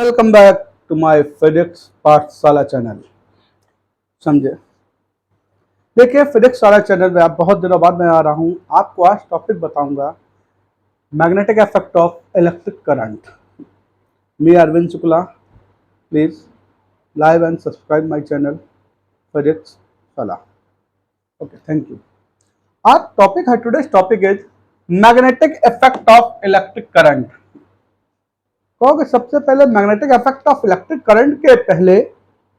Welcome back to my physics Pathshala channel. समझे? देखिए, physics वाला चैनल में आप बहुत दिनों बाद मैं आ रहा हूँ। आपको आज टॉपिक बताऊंगा magnetic effect of electric current. Me Arvind Shukla, please like and subscribe my channel physics वाला। Okay, thank you. आज टॉपिक है, today's topic is magnetic effect of electric current. कहोगे सबसे पहले magnetic effect of electric current के पहले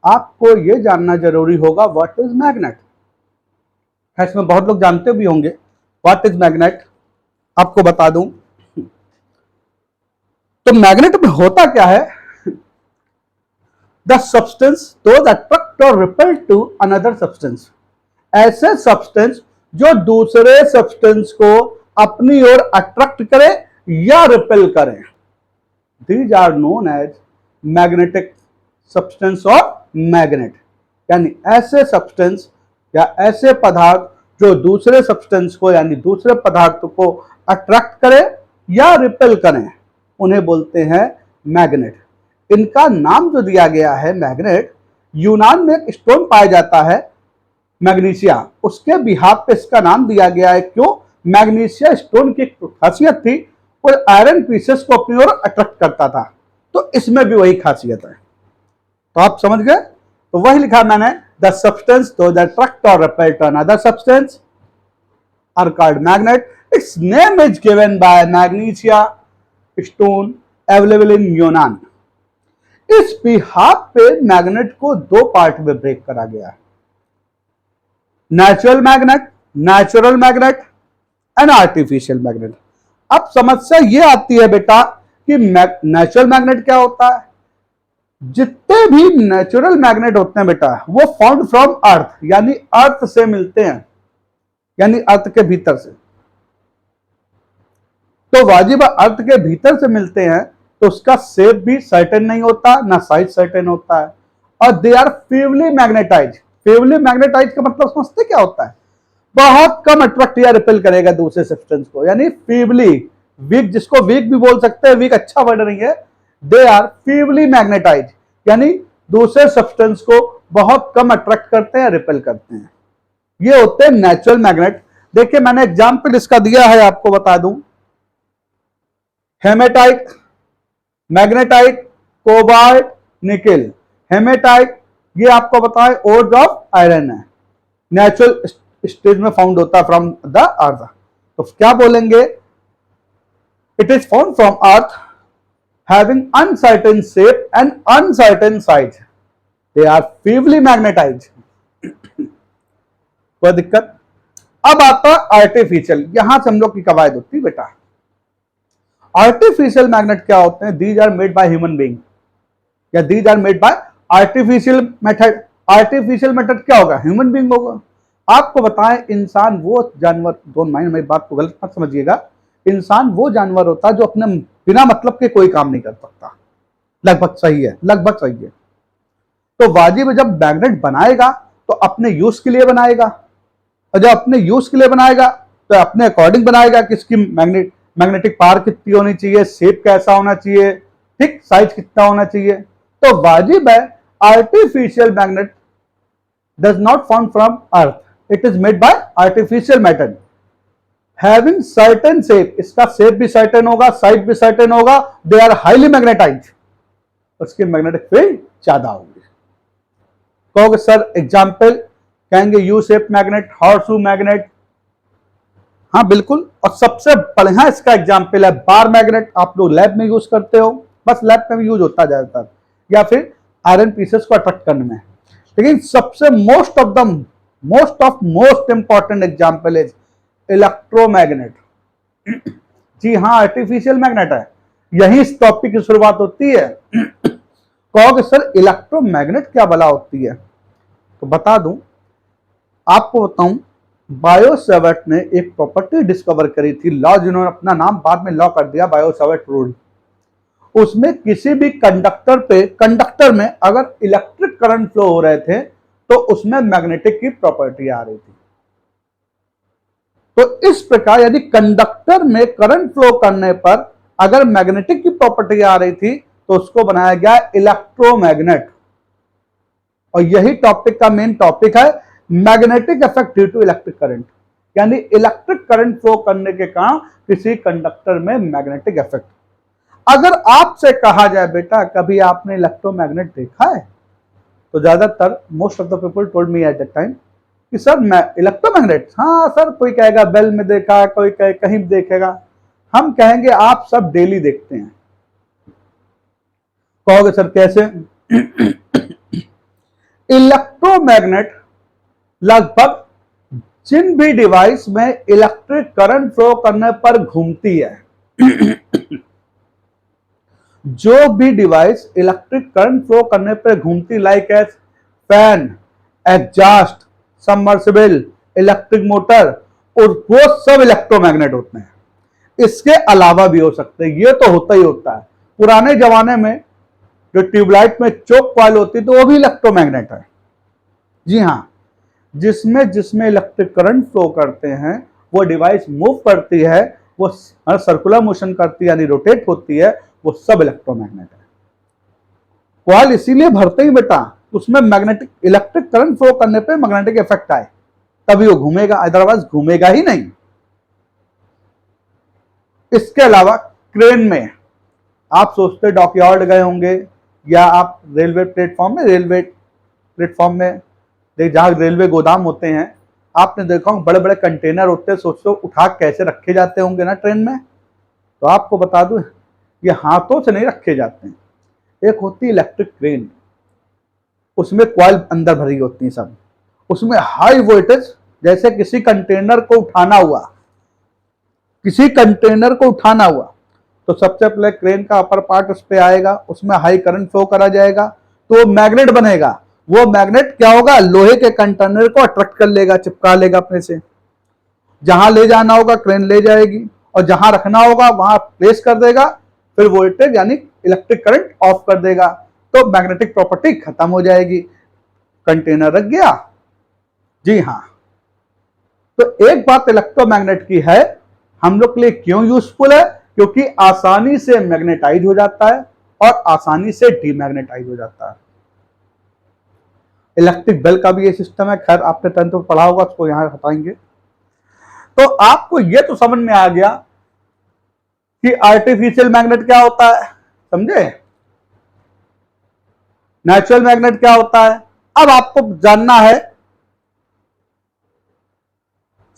आपको यह जानना जरूरी होगा व्हाट इज मैग्नेट। इसमें बहुत लोग जानते भी होंगे व्हाट इज मैग्नेट। आपको बता दूं तो मैग्नेट में होता क्या है, द सब्सटेंस दोज अट्रैक्ट और रिपेल टू अनदर सब्सटेंस। ऐसे सब्सटेंस जो दूसरे सब्सटेंस को अपनी ओर अट्रैक्ट करे या रिपेल करें, these are known as magnetic substance or magnet। यानी ऐसे सब्सटेंस या ऐसे पदार्थ जो दूसरे सब्सटेंस को यानी दूसरे पदार्थ को अट्रैक्ट करे या रिपेल करें, उन्हें बोलते हैं मैग्नेट। इनका नाम जो दिया गया है मैग्नेट, यूनान में एक स्टोन पाया जाता है मैग्नीशिया, उसके बिहाफ पे इसका नाम दिया गया है। क्यों? मैग्नीशिया स्टोन की खासियत थी, और आयरन पीसेस को अपनी ओर अट्रैक्ट करता था, तो इसमें भी वही खासियत है। तो आप समझ गए? तो वही लिखा मैंने, द सब्सटेंस दोज अट्रैक्ट और repel to another substance are called magnet. Its name is given by magnesia stone available in यूनान। इस बिहाफ पे मैग्नेट को दो पार्ट में ब्रेक करा गया है, natural magnet and artificial magnet. अब समस्या ये आती है बेटा कि नेचुरल मैग्नेट क्या होता है। जितने भी नेचुरल मैग्नेट होते हैं बेटा, वो फाउंड फ्रॉम अर्थ, यानी अर्थ से मिलते हैं, यानी अर्थ के भीतर से। तो वाजिब अर्थ के भीतर से मिलते हैं, तो उसका शेप भी सर्टेन नहीं होता, ना साइज सर्टेन होता है, और दे आर फीवली मैग्नेटाइज। फीवली मैग्नेटाइज का मतलब समझते क्या होता है? बहुत कम अट्रैक्ट या रिपेल करेगा दूसरे सब्सटेंस को, यानी फीवली, वीक, जिसको वीक भी बोल सकते हैं, वीक अच्छा वर्ड नहीं है। दे आर फीवली मैग्नेटाइज, यानी दूसरे सब्सटेंस को बहुत कम अट्रैक्ट करते हैं, रिपेल करते हैं। ये होते हैं नेचुरल मैग्नेट। देखिए, मैंने एग्जाम्पल इसका दिया है, आपको बता दूं, hematite, magnetite, cobalt, nickel. Hematite ये आपको बताए ओर्स ऑफ आयरन है, नेचुरल स्टेज में फाउंड होता है फ्रॉम द अर्थ। तो क्या बोलेंगे? It is found from earth, having uncertain shape and uncertain size, they are feebly magnetize. कोई दिक्कत? अब आता है आर्टिफिशियल। यहां से हम लोग की कवायद होती है बेटा। आर्टिफिशियल मैग्नेट क्या होते हैं? These are made by human being, या these are made by artificial method. Artificial method क्या होगा? ह्यूमन बीइंग होगा। आपको बताएं, इंसान वो जानवर, डोंट माइंड मेरी बात को गलत मत समझिएगा, इंसान वो जानवर होता है जो अपने बिना मतलब के कोई काम नहीं कर सकता। लगभग सही है, लगभग सही है। तो वाजिब जब मैग्नेट बनाएगा तो अपने यूज के लिए बनाएगा, और जब अपने यूज के लिए बनाएगा तो अपने अकॉर्डिंग बनाएगा कि इसकी मैग्नेटिक पावर कितनी होनी चाहिए, शेप कैसा होना चाहिए, ठीक, साइज कितना होना चाहिए। तो वाजिब है, artificial magnet does not found from earth, it is made by artificial method having certain shape। इसका शेप भी सर्टेन होगा, साइज भी सर्टेन होगा, दे आर हाईली मैग्नेटाइज, उसकी मैग्नेटिक फील्ड ज्यादा होगी। कहोगे सर एग्जाम्पल, कहेंगे U shape magnet, horseshoe magnet. हाँ बिल्कुल, और सबसे बढ़िया इसका एग्जाम्पल है बार मैग्नेट। आप लोग लैब में यूज करते हो, बस लैब में भी यूज होता है ज्यादातर, या फिर आयरन पीसेस को अट्रैक्ट करने में। लेकिन सबसे most important example is electromagnet. जी हाँ, आर्टिफिशियल मैग्नेट है, यही इस टॉपिक की शुरुआत होती है। कहोगे सर इलेक्ट्रोमैग्नेट क्या भला होती है? तो बता दूं, आपको बताऊं, बायो-सैवर्ट ने एक प्रॉपर्टी डिस्कवर करी थी, लॉ, जिन्होंने अपना नाम बाद में लॉ कर दिया, बायो-सैवर्ट रूल। उसमें किसी भी कंडक्टर में अगर इलेक्ट्रिक करंट फ्लो हो रहे थे तो उसमें मैग्नेटिक की प्रॉपर्टी आ रही थी। तो इस प्रकार यदि कंडक्टर में करंट फ्लो करने पर अगर मैग्नेटिक की प्रॉपर्टी आ रही थी तो उसको बनाया गया इलेक्ट्रोमैग्नेट। और यही टॉपिक का मेन टॉपिक है, magnetic effect due to electric current, यानी इलेक्ट्रिक करंट फ्लो करने के कारण किसी कंडक्टर में मैग्नेटिक इफेक्ट। अगर आपसे कहा जाए बेटा कभी आपने इलेक्ट्रोमैग्नेट देखा है, तो ज्यादातर most of the people told me at that time कि सर मैं इलेक्ट्रोमैग्नेट, हाँ सर, कोई कहेगा बेल में देखा, कोई कहे कहीं देखेगा। हम कहेंगे आप सब डेली देखते हैं। कहोगे सर कैसे? इलेक्ट्रोमैग्नेट लगभग जिन भी डिवाइस में इलेक्ट्रिक करंट फ्लो करने पर घूमती है, जो भी डिवाइस इलेक्ट्रिक करंट फ्लो करने पर घूमती, like as fan, exhaust, submersible, electric motor, और वो सब इलेक्ट्रोमैग्नेट होते हैं। इसके अलावा भी हो सकते हैं, ये तो होता ही होता है। पुराने जमाने में जो ट्यूबलाइट में चोक कॉइल होती तो वो भी इलेक्ट्रोमैग्नेट है। जी हां, जिसमें जिसमें इलेक्ट्रिक करंट फ्लो करते हैं वो डिवाइस मूव करती है, वो सर्कुलर मोशन करती है यानी रोटेट होती है, वो सब इलेक्ट्रोमैग्नेट है। कॉइल इसीलिए भरते ही बेटा उसमें मैग्नेटिक इलेक्ट्रिक करंट फ्लो करने पे मैग्नेटिक इफेक्ट आए, तभी वो घूमेगा, अदरवाइज घूमेगा ही नहीं। इसके अलावा क्रेन में आप सोचते डॉकयार्ड गए होंगे या आप रेलवे प्लेटफॉर्म में जहां रेलवे गोदाम होते हैं, आपने देखा होगा बड़े बड़े कंटेनर होते हैं, सोचो उठा कैसे रखे जाते होंगे ना ट्रेन में। तो आपको बता दूं ये हाथों से नहीं रखे जाते हैं। एक होती है इलेक्ट्रिक क्रेन, उसमें कॉइल अंदर भरी होती है सब, उसमें हाई वोल्टेज, जैसे किसी कंटेनर को उठाना हुआ तो सबसे पहले क्रेन का अपर पार्ट उस पर आएगा, उसमें हाई करंट फ्लो करा जाएगा, तो मैग्नेट बनेगा। वो मैग्नेट क्या होगा, लोहे के कंटेनर को अट्रैक्ट कर लेगा, चिपका लेगा अपने से। जहां ले जाना होगा क्रेन ले जाएगी, और जहां रखना होगा वहां प्लेस कर देगा, फिर वोल्टेज यानी इलेक्ट्रिक करंट ऑफ कर देगा, तो मैग्नेटिक प्रॉपर्टी खत्म हो जाएगी, कंटेनर रख गया। जी हां, तो एक बात इलेक्ट्रोमैग्नेट की है, हम लोग के लिए क्यों यूजफुल है, क्योंकि आसानी से मैग्नेटाइज हो जाता है और आसानी से डीमैग्नेटाइज हो जाता है। इलेक्ट्रिक बेल का भी ये सिस्टम है, खैर आपने 10th में पढ़ा होगा, उसको यहां हटाएंगे। तो आपको ये तो समझ में आ गया कि आर्टिफिशियल मैग्नेट क्या होता है, समझे, नेचुरल मैग्नेट क्या होता है। अब आपको जानना है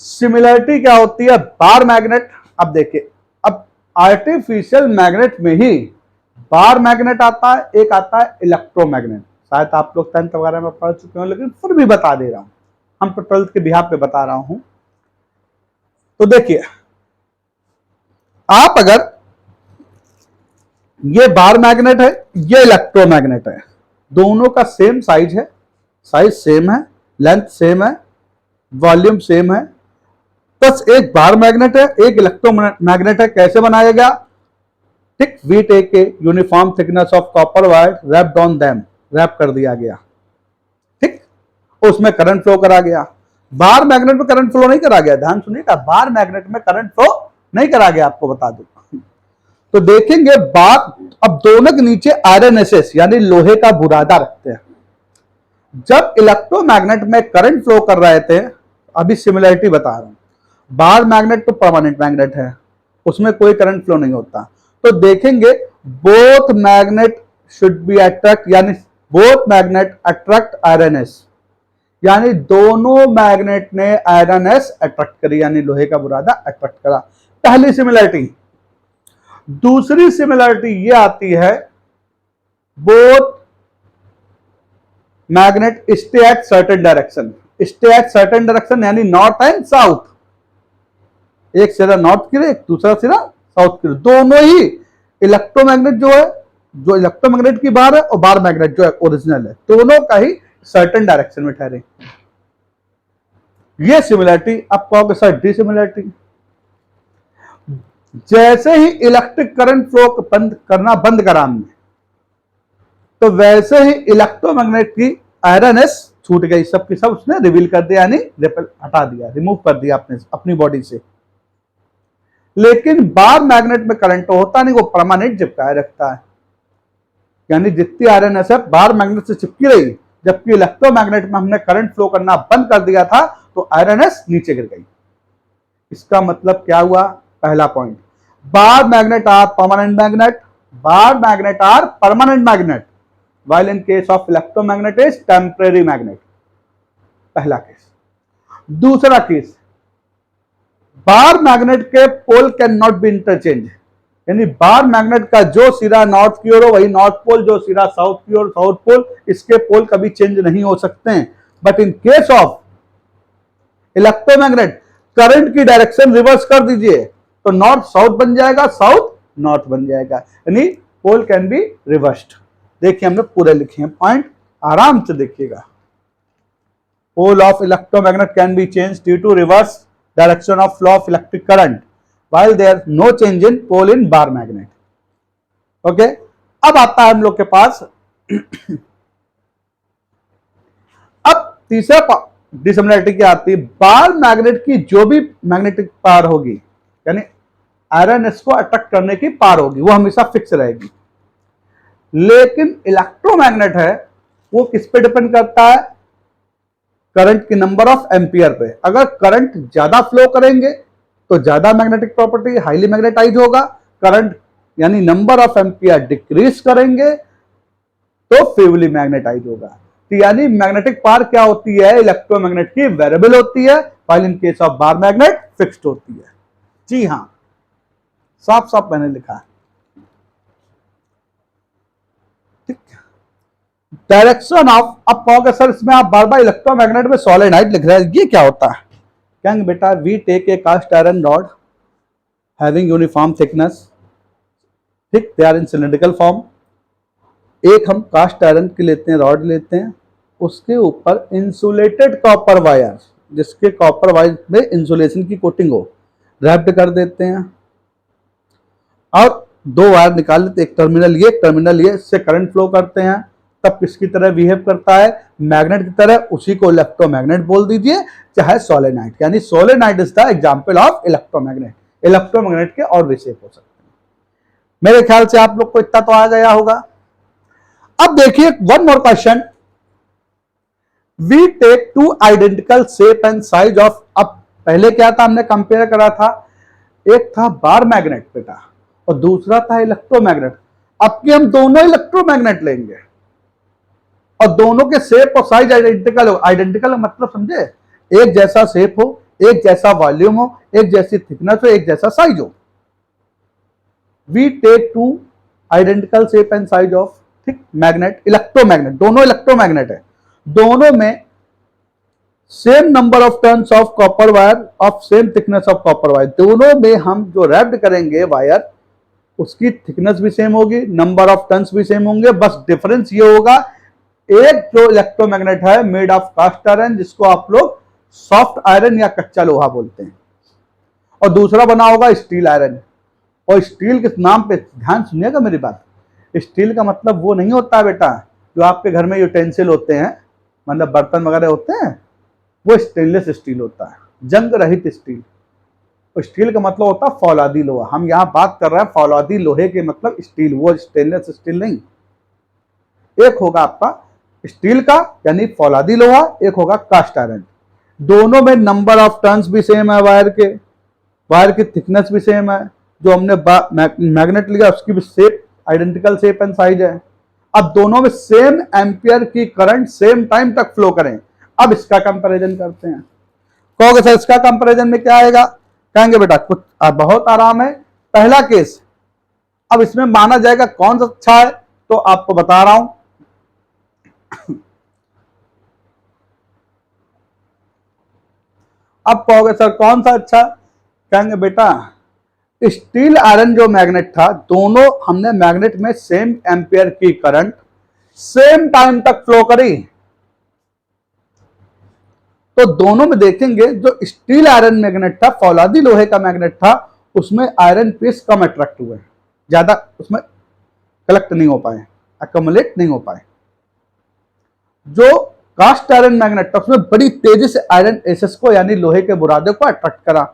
सिमिलरिटी क्या होती है बार मैग्नेट। अब देखिए, अब आर्टिफिशियल मैग्नेट में ही बार मैग्नेट आता है, एक आता है इलेक्ट्रोमैग्नेट। शायद आप लोग 10th वगैरह में पढ़ चुके हो, लेकिन फिर भी बता दे रहा हूं, हम तो 12th के बिहाफ पे बता रहा हूं। तो देखिए, आप अगर ये बार मैग्नेट है, ये इलेक्ट्रोमैग्नेट है, दोनों का सेम साइज है, साइज सेम है, लेंथ सेम है, वॉल्यूम सेम है, बस एक बार मैग्नेट है, एक इलेक्ट्रोमैग्नेट है। कैसे बनाया गया, thick we take a uniform thickness of copper wire wrapped on them, wrap कर दिया गया, ठीक, उसमें करंट फ्लो करा गया। बार मैग्नेट में करंट फ्लो नहीं करा गया, ध्यान सुनिएगा, बार मैग्नेट में करंट फ्लो नहीं करा गया, आपको बता दूं। तो देखेंगे बार, अब दोनों के नीचे आयरन एसेस यानी लोहे का बुरादा रखते हैं। जब इलेक्ट्रोमैग्नेट में करंट फ्लो कर रहे थे, अभी सिमिलरिटी बता रहा हूं, बार मैग्नेट तो परमानेंट मैग्नेट है, उसमें कोई करंट फ्लो नहीं होता। तो देखेंगे both magnet should be attract, यानी both magnet attract irons, यानी दोनों मैग्नेट ने आयरन एस अट्रैक्ट करी, यानी लोहे का बुरादा अट्रैक्ट करा। पहली सिमिलरिटी। दूसरी सिमिलरिटी ये आती है, both magnet stay at certain direction, stay at certain direction यानी नॉर्थ एंड साउथ, एक सिरा नॉर्थ की रहे, एक दूसरा सिरा साउथ की रहे, दोनों ही इलेक्ट्रोमैग्नेट जो है, जो इलेक्ट्रोमैग्नेट की बार है और बार मैग्नेट जो है ओरिजिनल है, दोनों का ही सर्टेन डायरेक्शन में ठहरे। ये सिमिलरिटी। अब कहोगे सर डिसिमिलरिटी, जैसे ही इलेक्ट्रिक करंट फ्लो बंद करा हमने, तो वैसे ही इलेक्ट्रोमैग्नेट की आयरन एस छूट गई, सब की सब उसने रिवील कर दिया, यानी रिपेल हटा दिया, रिमूव कर दिया अपनी बॉडी से। लेकिन बार मैग्नेट में करंट तो होता नहीं, वो परमानेंट चिपकाए रखता है। यानी जितनी आयरन एस बार मैग्नेट से चिपकी रही, जबकि इलेक्ट्रोमैग्नेट में हमने करंट फ्लो करना बंद कर दिया था तो आयरन एस नीचे गिर गई। इसका मतलब क्या हुआ? पहला point, bar magnet are permanent magnet, bar magnet are permanent magnet, while in case of electromagnet is temporary magnet। पहला केस। दूसरा केस, बार मैग्नेट के pole can not be interchange, यानी बार मैग्नेट का जो सिरा नॉर्थ की ओर हो वही नॉर्थ पोल, जो सिरा साउथ की ओर साउथ पोल, इसके पोल कभी चेंज नहीं हो सकते हैं। But in case of electromagnet current की डायरेक्शन रिवर्स कर दीजिए तो नॉर्थ साउथ बन जाएगा, साउथ नॉर्थ बन जाएगा, यानी पोल कैन बी रिवर्स्ड। देखिए हमने पूरे लिखे हैं पॉइंट, आराम से देखिएगा। Pole of electromagnet can be change due to reverse direction of flow of electric current while there no change in pole in bar magnet। Okay, अब आता है हम लोग के पास अब तीसरा डिसिमिलरिटी क्या आती है? बार मैग्नेट की जो भी मैग्नेटिक पावर होगी, यानी आयरन एस को अट्रैक्ट करने की पावर होगी, वो हमेशा फिक्स रहेगी। लेकिन इलेक्ट्रोमैग्नेट है वो किस पे डिपेंड करता है? करंट की नंबर ऑफ एम्पियर पे। अगर करंट ज्यादा फ्लो करेंगे तो ज्यादा मैग्नेटिक प्रॉपर्टी, हाईली मैग्नेटाइज होगा। करंट यानी नंबर ऑफ एम्पियर डिक्रीज करेंगे तो फेवरली मैग्नेटाइज होगा। तो यानी मैग्नेटिक पावर क्या होती है? इलेक्ट्रोमैग्नेट की वेरिएबल होती है, while in case of bar magnet fixed होती है। जी हां, साफ साफ मैंने लिखा है। ठीक, डायरेक्शन ऑफ, अब कहोगे सर इसमें आप बार बार इलेक्ट्रोमैग्नेट में सोलेनोइड लिख रहे हैं, ये क्या होता है? कहेंगे बेटा we take a cast iron rod having uniform thickness, ठीक, they are in cylindrical form. एक हम कास्ट आयरन की लेते हैं, रॉड लेते हैं, उसके ऊपर इंसुलेटेड कॉपर वायर, जिसके कॉपर वायर में इंसुलेशन की कोटिंग हो, रैप्ड कर देते हैं और दो वायर निकाल लेते, एक टर्मिनल ये, एक टर्मिनल ये, इससे करंट फ्लो करते हैं। तब किसकी तरह बिहेव करता है? मैग्नेट की तरह। उसी को इलेक्ट्रोमैग्नेट बोल दीजिए, चाहे सोलेनोइड, यानी solenoid is the example of electromagnet. Electromagnet के और भी शेप हो सकते हैं। मेरे ख्याल से आप लोग को इतना तो आ गया होगा। अब देखिए one more question, we take two identical shape and size of, अब पहले क्या था हमने कंपेयर करा था, एक था बार मैग्नेट बेटा और दूसरा था इलेक्ट्रोमैग्नेट। अब कि हम दोनों इलेक्ट्रोमैग्नेट लेंगे और दोनों के शेप और साइज आइडेंटिकल हो। आइडेंटिकल मतलब समझे, एक जैसा शेप हो, एक जैसा वॉल्यूम हो, एक जैसी थिकनेस हो, एक जैसा साइज हो। We take two identical shape and size of, ठीक, मैग्नेट, इलेक्ट्रोमैग्नेट, दोनों इलेक्ट्रोमैग्नेट है, दोनों में same number of turns of copper wire of same thickness of copper wire. दोनों में हम जो रैप्ड करेंगे वायर, उसकी थिकनेस भी सेम होगी, नंबर ऑफ टर्न्स भी सेम होंगे। बस डिफरेंस ये होगा, एक जो इलेक्ट्रोमैग्नेट है मेड ऑफ कास्ट आयरन, जिसको आप लोग सॉफ्ट आयरन या कच्चा लोहा बोलते हैं, और दूसरा बना होगा स्टील आयरन। और स्टील के नाम पे ध्यान सुनिएगा मेरी बात, स्टील का मतलब वो नहीं होता है बेटा जो आपके घर में यूटेंसिल होते हैं, मतलब बर्तन वगैरह होते हैं, वो स्टेनलेस स्टील होता है, जंग रहित स्टील। और स्टील का मतलब होता है फौलादी लोहा। हम यहाँ बात कर रहे हैं फौलादी लोहे के, मतलब स्टील, वो स्टेनलेस स्टील नहीं। एक होगा आपका स्टील का यानी फौलादी लोहा, एक होगा कास्ट आयरन। दोनों में नंबर ऑफ टर्न्स भी सेम है, वायर की थिकनेस भी सेम है। जो हमने मैग्नेट लिया उसकी भी shape, identical shape and size है। अब दोनों में सेम एम्पियर की करंट सेम टाइम तक फ्लो करें। अब इसका कंपैरिजन करते हैं। कहोगे सर इसका कंपैरिजन में क्या आएगा? कहेंगे बेटा कुछ बहुत आराम है। पहला केस, अब इसमें माना जाएगा कौन सा अच्छा है, तो आपको बता रहा हूं। अब कहोगे सर कौन सा अच्छा? कहेंगे बेटा स्टील आयरन जो मैग्नेट था, दोनों हमने मैग्नेट में सेम एम्पियर की करंट सेम टाइम तक फ्लो करी, तो दोनों में देखेंगे जो स्टील आयरन मैग्नेट था, फौलादी लोहे का मैग्नेट था, उसमें आयरन पीस कम अट्रैक्ट हुए, ज्यादा उसमें कलेक्ट नहीं हो पाए, अकोमुलेट नहीं हो पाए। जो कास्ट आयरन मैग्नेट था उसमें बड़ी तेजी से आयरन एसेस को यानी लोहे के बुरादे को अट्रैक्ट करा।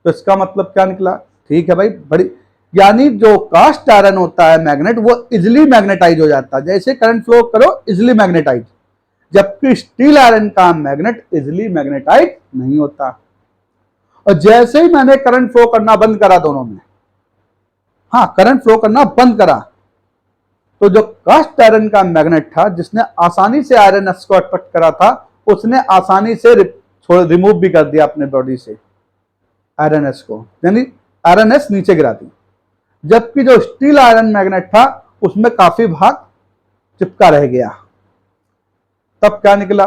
तो इसका मतलब क्या निकला? ठीक है भाई, बड़ी यानी जो कास्ट आयरन होता है मैग्नेट, वो इजिली मैग्नेटाइज हो जाता है, जैसे करंट फ्लो करो इजिली मैग्नेटाइज, जबकि स्टील आयरन का मैग्नेट इजिली मैग्नेटाइज नहीं होता। और जैसे ही मैंने करंट फ्लो करना बंद करा दोनों में, हाँ करंट फ्लो करना बंद करा, तो जो कास्ट आयरन का मैग्नेट था जिसने आसानी से आयरन एस को अट्रैक्ट करा था, उसने आसानी से रिमूव भी कर दिया अपने बॉडी से आयरन एस को, यानी आयरन एस नीचे गिरा दी। जबकि जो स्टील आयरन मैग्नेट था उसमें काफी भाग चिपका रह गया। तब क्या निकला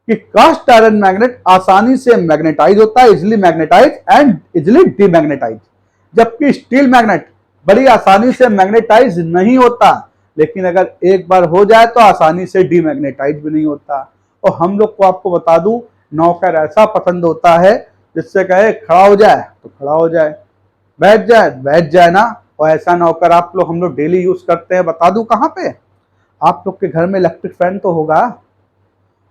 कि कास्ट आयरन मैग्नेट आसानी से मैग्नेटाइज होता है, easily magnetize and easily demagnetize, जबकि स्टील मैग्नेट बड़ी आसानी से मैग्नेटाइज नहीं होता, लेकिन अगर एक बार हो जाए तो आसानी से डीमैग्नेटाइज भी नहीं होता। और हम लोग को आपको बता दूं, नौकर ऐसा पसंद होता है जिससे कहे खड़ा हो जाए तो खड़ा हो जाए, बैठ जाए ना। और ऐसा नौकर आप लोग हम लोग डेली यूज करते हैं, बता दूं कहां पे। आप लोग के घर में इलेक्ट्रिक फैन तो होगा,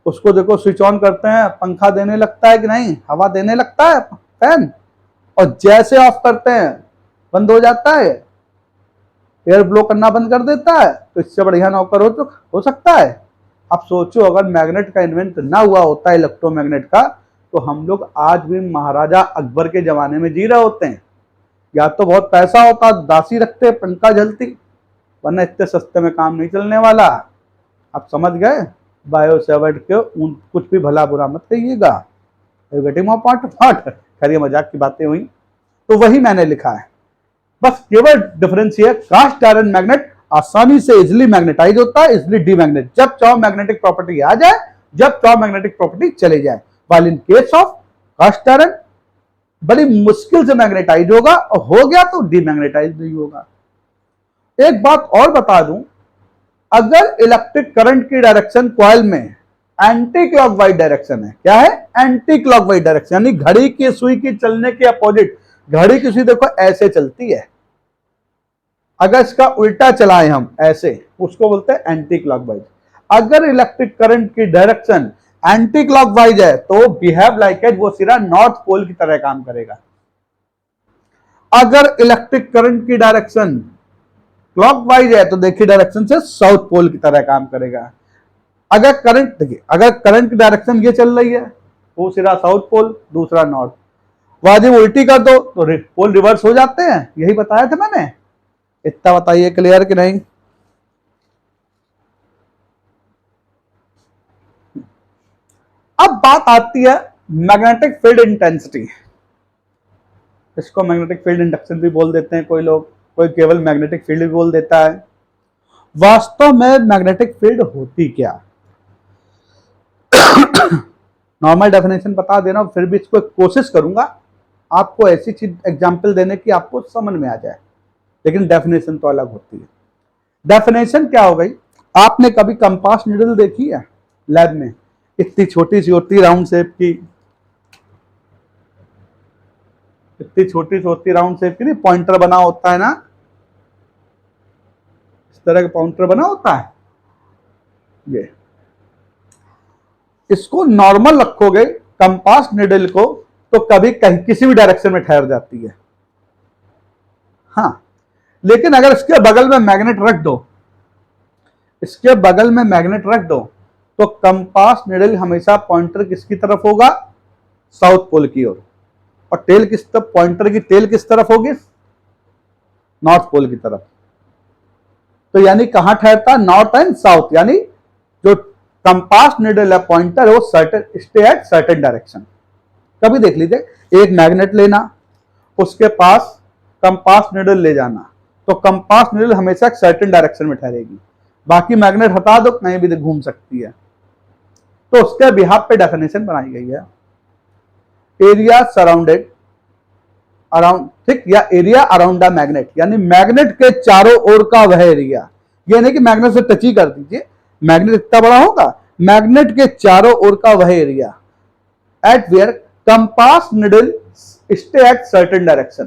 उसको देखो स्विच ऑन करते हैं, पंखा देने लगता है कि नहीं, हवा देने लगता है फैन, और जैसे ऑफ करते हैं बंद हो जाता है, एयर ब्लो करना बंद कर देता है। तो इससे बढ़िया नौकर हो सकता है। आप सोचो अगर मैग्नेट का इन्वेंट ना हुआ होता इलेक्ट्रोमैग्नेट का, तो हम लोग आज भी महाराजा अकबर के जमाने में जी रहे होते हैं। या तो बहुत पैसा होता, दासी रखते, पंखा जलती, वरना इतने सस्ते में काम नहीं चलने वाला। आप समझ गए, बायो सेवर्ड के कुछ भी भला बुरा मत कहिएगा, खैर ये मजाक की बातें हुई, तो वही मैंने लिखा है। बस केवल डिफरेंस ये, कास्ट आयरन मैग्नेट आसानी से इजिली मैग्नेटाइज होता है, इजिली डीमैग्नेट, जब चाहो मैग्नेटिक प्रॉपर्टी आ जाए, जब चाहो मैग्नेटिक प्रॉपर्टी चले जाए। While in case of cast iron बड़ी मुश्किल से मैग्नेटाइज होगा, और हो गया तो डीमैग्नेटाइज नहीं होगा। एक बात और बता दूं, अगर इलेक्ट्रिक करंट की डायरेक्शन कॉइल में एंटी क्लॉकवाइज डायरेक्शन है, क्या है, एंटी क्लॉकवाइज डायरेक्शन, यानी घड़ी की सुई की चलने के अपोजिट, घड़ी की सुई देखो ऐसे चलती है, अगर इसका उल्टा चलाएं हम ऐसे, उसको बोलते हैं एंटी क्लॉकवाइज। अगर इलेक्ट्रिक करंट की डायरेक्शन एंटी क्लॉकवाइज है तो बिहेव लाइक एज, वो सिरा नॉर्थ पोल की तरह काम करेगा। अगर इलेक्ट्रिक करंट की डायरेक्शन क्लॉकवाइज है तो देखिए डायरेक्शन से साउथ पोल की तरह काम करेगा। अगर करंट, देखिए अगर करंट की डायरेक्शन ये चल रही है, वो सिरा साउथ पोल, दूसरा नॉर्थ, वाजिब उल्टी कर दो तो पोल रिवर्स हो जाते हैं। यही बताया था मैंने, इतना बताइए क्लियर कि नहीं। अब बात आती है मैग्नेटिक फील्ड इंटेंसिटी। इसको मैग्नेटिक फील्ड इंडक्शन भी बोल देते हैं कोई लोग, कोई केवल मैग्नेटिक फील्ड भी बोल देता है। वास्तव में मैग्नेटिक फील्ड होती क्या, नॉर्मल डेफिनेशन बता दे रहा हूं, फिर भी इसको कोशिश करूंगा आपको ऐसी चीज एग्जांपल देने की आपको समझ में आ जाए, लेकिन डेफिनेशन तो अलग होती है। डेफिनेशन क्या हो गई, आपने कभी कंपास नीडल देखी है लैब में, इतनी छोटी सी होती, राउंड शेप की, इतनी छोटी सी होती, राउंड शेप की, नहीं पॉइंटर बना होता है ना, इस तरह का पॉइंटर बना होता है। ये इसको नॉर्मल रखोगे कंपास नीडल को, तो कभी कहीं किसी भी डायरेक्शन में ठहर जाती है। हाँ, लेकिन अगर इसके बगल में मैग्नेट रख दो, इसके बगल में मैग्नेट रख दो, तो कंपास नीडल हमेशा पॉइंटर किसकी तरफ होगा, साउथ पोल की ओर, और टेल किस तरफ, पॉइंटर की टेल किस तरफ होगी, नॉर्थ पोल की तरफ। तो यानी कहां ठहरता, नॉर्थ एंड साउथ, यानी जो कंपास नीडल है, पॉइंटर है, वो certain stay at certain direction. कभी देख लीजिए, एक मैग्नेट लेना, उसके पास कंपास नीडल ले जाना, तो कंपास नीडल हमेशा एक सर्टेन डायरेक्शन में ठहरेगी, बाकी मैग्नेट हटा दो कहीं भी घूम सकती है। तो उसके बिहाफ पे डेफिनेशन बनाई गई है, एरिया सराउंडेड अराउंड, ठीक, या एरिया अराउंड द मैग्नेट, यानी मैग्नेट के चारों ओर का वह एरिया, ये नहीं कि मैग्नेट से टच ही कर दीजिए, मैग्नेट इतना बड़ा होगा, मैग्नेट के चारों ओर का वह area at where compass needle stay at certain direction,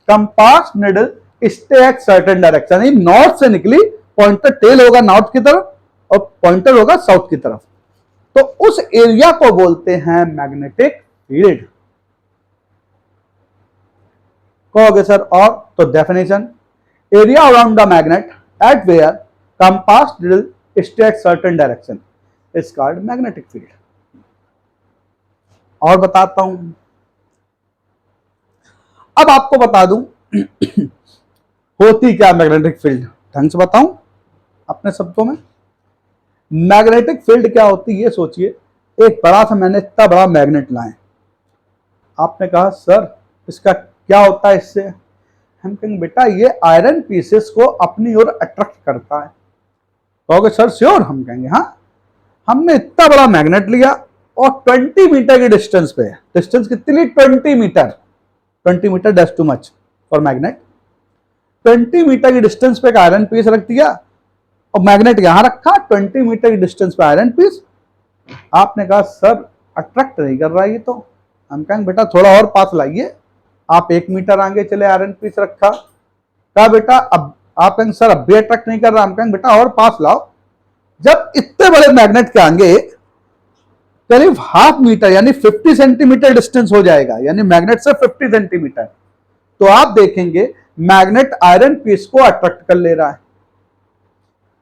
compass needle stay at certain direction, यानी नॉर्थ से निकली, पॉइंटर टेल होगा नॉर्थ की तरफ और पॉइंटर होगा साउथ की तरफ, तो उस एरिया को बोलते हैं मैग्नेटिक फील्ड। कहोगे सर और, तो definition, area around the magnet at where compass needle stay at certain direction is called magnetic field. और बताता हूं, अब आपको बता दूं होती क्या मैग्नेटिक फील्ड, ढंग से बताऊं अपने शब्दों में। मैग्नेटिक फील्ड क्या होती है ये सोचिए, एक बड़ा सा, मैंने इतना बड़ा मैग्नेट लाए, आपने कहा सर इसका क्या होता है इससे, हम कहेंगे बेटा ये आयरन पीसेस को अपनी ओर अट्रैक्ट करता है। कहोगे सर श्योर, हम कहेंगे हाँ। हमने इतना बड़ा मैग्नेट लिया और 20 मीटर की डिस्टेंस पे, डिस्टेंस कितनी ली, 20 metre, 20 metre that's too much for magnet. 20 metre की डिस्टेंस पे एक आयरन पीस रख दिया और मैग्नेट यहां रखा, 20 मीटर की डिस्टेंस पे आयरन पीस। आपने कहा सर अट्रैक्ट नहीं कर रहा ये तो, हम कहेंगे बेटा थोड़ा और पास लाइए। आप 1 मीटर आगे चले, आयरन पीस रखा, कहा बेटा अब, आप कहेंगे सर अब भी अट्रैक्ट नहीं कर रहा, हम कहेंगे बेटा और पास लाओ। जब इतने बड़े मैग्नेट के आगे करीब ½ मीटर यानी 50 सेंटीमीटर डिस्टेंस हो जाएगा, यानी मैग्नेट से 50 सेंटीमीटर, तो आप देखेंगे मैग्नेट आयरन पीस को अट्रैक्ट कर ले रहा है।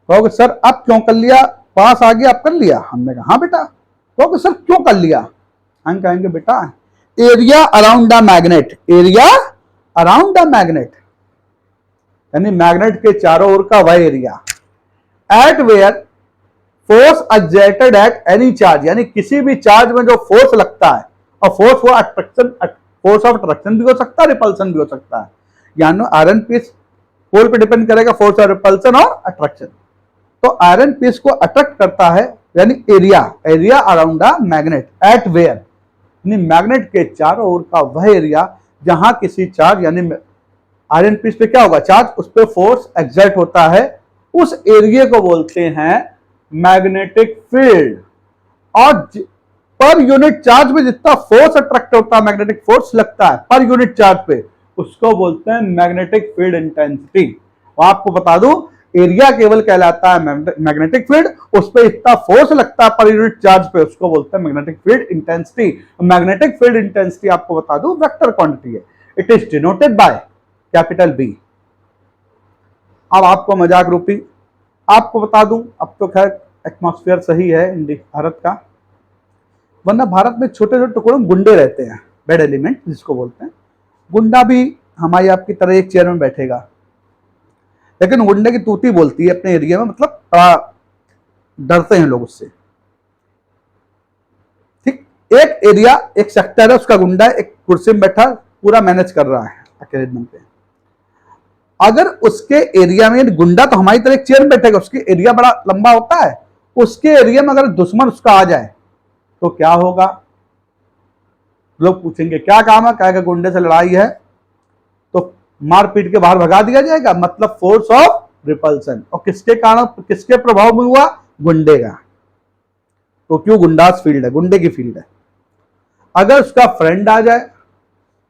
कहोगे सर अब क्यों कर लिया, पास आ गया अब कर लिया, हमने कहा हाँ बेटा। कहोगे सर क्यों कर लिया, हम कहेंगे बेटा area around the magnet, area around the magnet यानी मैग्नेट के चारों ओर का वह area, at where force exerted at any charge, यानी किसी भी चार्ज में जो फोर्स लगता है, और फोर्स वो अट्रैक्शन, फोर्स ऑफ अट्रैक्शन भी हो सकता है, रिपल्सन भी हो सकता है, यानी आयरन पीस पोल पे डिपेंड करेगा फोर्स ऑफ रिपल्सन और अट्रैक्शन। तो आयरन पीस को अट्रैक्ट करता है, यानी area, area around the magnet at where, यानी मैग्नेट के चारों ओर का वह एरिया जहां किसी चार्ज, यानी आयरन पीस पे क्या होगा चार्ज, उस पर फोर्स एक्सर्ट होता है, उस एरिया को बोलते हैं मैग्नेटिक फील्ड। और पर यूनिट चार्ज में जितना फोर्स अट्रैक्ट होता है, मैग्नेटिक फोर्स लगता है पर यूनिट चार्ज पे, उसको बोलते हैं मैग्नेटिक फील्ड इंटेंसिटी। आपको बता दूं एरिया केवल कहलाता है मैग्नेटिक फील्ड, उस पर इतना फोर्स लगता है पर यूनिट चार्ज पे, उसको बोलते हैं magnetic field intensity. Magnetic field intensity आपको बता दूं वेक्टर क्वांटिटी है, it is denoted by capital B. अब आपको मजाक रूपी आपको बता दूं, अब तो खैर एटमॉस्फेयर सही है भारत का, वरना भारत में छोटे छोटे टुकड़ों में गुंडे रहते हैं, बेड एलिमेंट जिसको बोलते हैं। गुंडा भी हमारी आपकी तरह एक चेयर में बैठेगा, लेकिन गुंडे की तूती बोलती है अपने एरिया में, मतलब डरते हैं लोग उससे। ठीक, एक एरिया, एक सेक्टर है, उसका गुंडा एक कुर्सी में बैठा पूरा मैनेज कर रहा है अकेले दम पे। अगर उसके एरिया में, गुंडा तो हमारी तरह एक चेयर में बैठेगा, उसके एरिया बड़ा लंबा होता है, उसके एरिया में अगर दुश्मन उसका आ जाए तो क्या होगा, लोग पूछेंगे क्या काम है, कहेगा गुंडे से लड़ाई है, तो मार पीट के बाहर भगा दिया जाएगा, मतलब फोर्स ऑफ रिपल्सन। और किसके कारण, किसके प्रभाव में हुआ, गुंडे का। तो क्यों, गुंडास फील्ड है, गुंडे की फील्ड है। अगर उसका फ्रेंड आ जाए,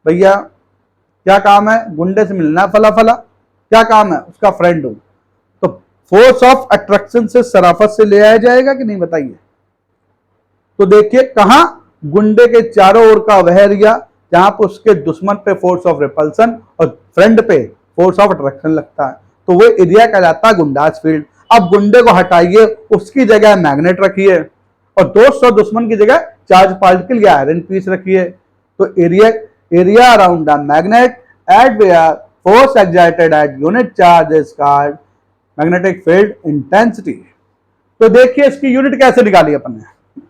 भैया क्या काम है, गुंडे से मिलना फला फला, क्या काम है, उसका फ्रेंड हो, तो फोर्स ऑफ अट्रैक्शन से शराफत से ले आया जाएगा कि नहीं बताइए। तो देखिए कहां, गुंडे के चारों ओर का वह एरिया जहां पर उसके दुश्मन पे फोर्स ऑफ रिपल्सन और फ्रेंड पे फोर्स ऑफ अट्रैक्शन लगता है, तो वो एरिया कहलाता है गुंडास फील्ड। अब गुंडे को हटाइए, उसकी जगह मैग्नेट रखिए, और दोस्त और दुश्मन की जगह चार्ज पार्टिकल या आयरन पीस रखिए, तो area around the magnet at where force exerted at unit charge is called magnetic field intensity। तो देखिए इसकी यूनिट कैसे निकाली अपन ने।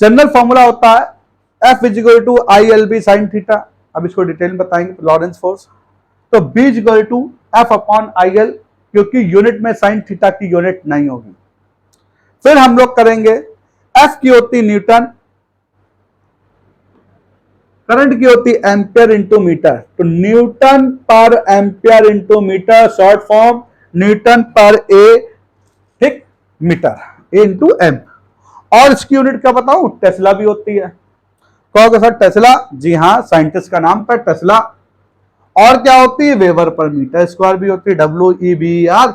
जनरल फॉर्मूला होता है F is equal to ILB sin theta, अब इसको डिटेल में बताएंगे, लॉरेंस फोर्स। तो B is equal to F upon IL, क्योंकि यूनिट में sin थीटा की यूनिट नहीं होगी। फिर हम लोग करेंगे F की होती न्यूटन, करंट की होती एम्पियर इंटू मीटर, तो न्यूटन पर ampere into metre, short form newton पर ए, ठीक, मीटर, ए इंटू एम। और इसकी यूनिट क्या बताऊं, टेस्ला भी होती है। कहोगे सर टेस्ला, जी हां, साइंटिस्ट का नाम था टेस्ला। और क्या होती है, वेबर पर मीटर स्क्वायर भी होती है, WEBER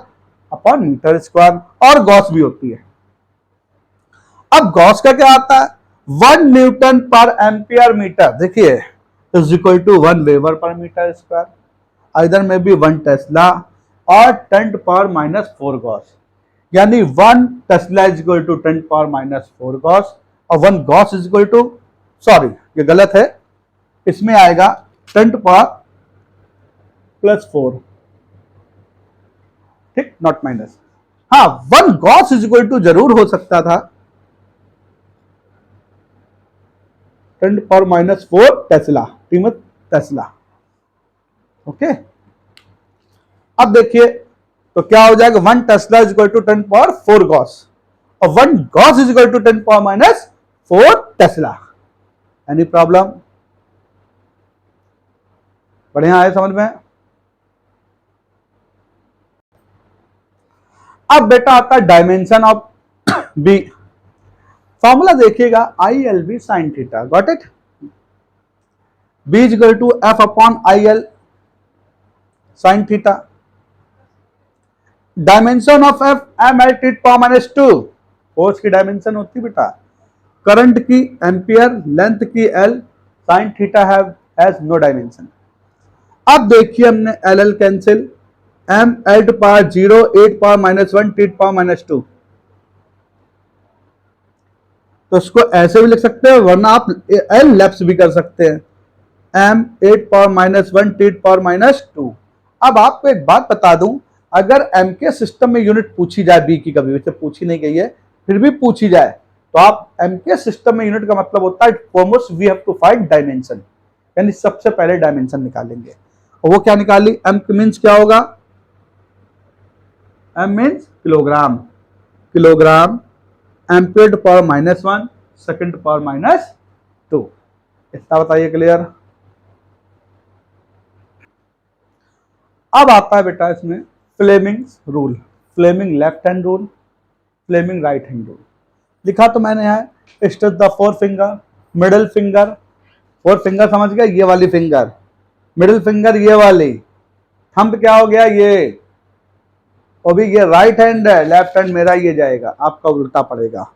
अपॉन मीटर स्क्वायर। और गॉस भी होती है। अब गॉस का क्या आता है, 1 न्यूटन पर एम्पियर मीटर। देखिए इज इक्वल टू 1 वेबर पर मीटर स्क्वायर, आइदर में बी 1 टेस्ला और 10 पावर माइनस 4 गॉस, यानी 1 tesla is equal to 10 power minus 4 gauss और 1 gauss is equal to, sorry ये गलत है, इसमें आएगा 10 पावर प्लस 4, ठीक, नॉट माइनस। हाँ 1 गॉस इज इक्वल टू जरूर हो सकता था 10 पावर माइनस 4 टेस्ला, कीमत टेस्ला, ओके। अब देखिए तो क्या हो जाएगा, 1 tesla is equal to 10 power 4 gauss और 1 gauss is equal to 10 power minus 4 tesla. Any problem? बढ़िया आए समझ में? अब बेटा आता है डायमेंशन ऑफ बी। फॉर्मूला देखिएगा I L B sine theta, got it. B is equal to F upon I L sine theta. Dimension of F M L T power minus 2, force की डायमेंशन होती बेटा, current की ampere, length की L, sine theta has no dimension. अब देखिए हमने L L cancel, M L to power 0, 8 power minus 1, T power minus 2, तो इसको ऐसे भी लिख सकते हैं, वरना आप एल लेफ्ट भी कर सकते हैं, M 8 power minus 1, T power minus 2। अब आपको एक बात बता दूं, अगर एम के सिस्टम में यूनिट पूछी जाए, बी की कभी वैसे पूछी नहीं गई है, फिर भी पूछी जाए, तो आप एम के सिस्टम में यूनिट का मतलब होता है foremost we have to find dimension, यानी सबसे पहले डायमेंशन निकालेंगे। और वो क्या निकाली, एम मीन्स क्या होगा, M means kilogram, kilogram ampere power minus 1, second power minus 2। इतना बताइए, क्लियर? अब आता है बेटा इसमें Fleming's rule, Fleming left hand rule, Fleming right hand rule. लिखा तो मैंने है, stretch the 4 finger, middle finger, 4 finger समझ गया, ये वाली फिंगर, मिडिल फिंगर ये वाली, थंब क्या हो गया ये, और भी ये राइट हैंड है, लेफ्ट हैंड मेरा ये जाएगा, आपका उल्टा पड़ेगा,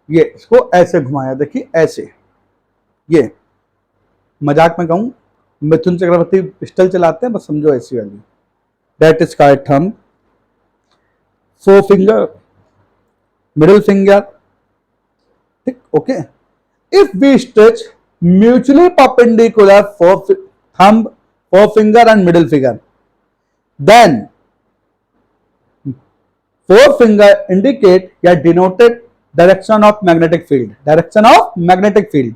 ये इसको ऐसे घुमाया, देखिए ऐसे, ये मजाक में कहूं, मिथुन चक्रवर्ती पिस्टल चलाते हैं, बस समझो ऐसी वाली, that is called thumb, 4 finger, middle finger, ठीक, okay. If we stretch mutually perpendicular for thumb, 4 finger and middle finger, then 4 finger indicate या denoted direction of magnetic field, direction of magnetic field,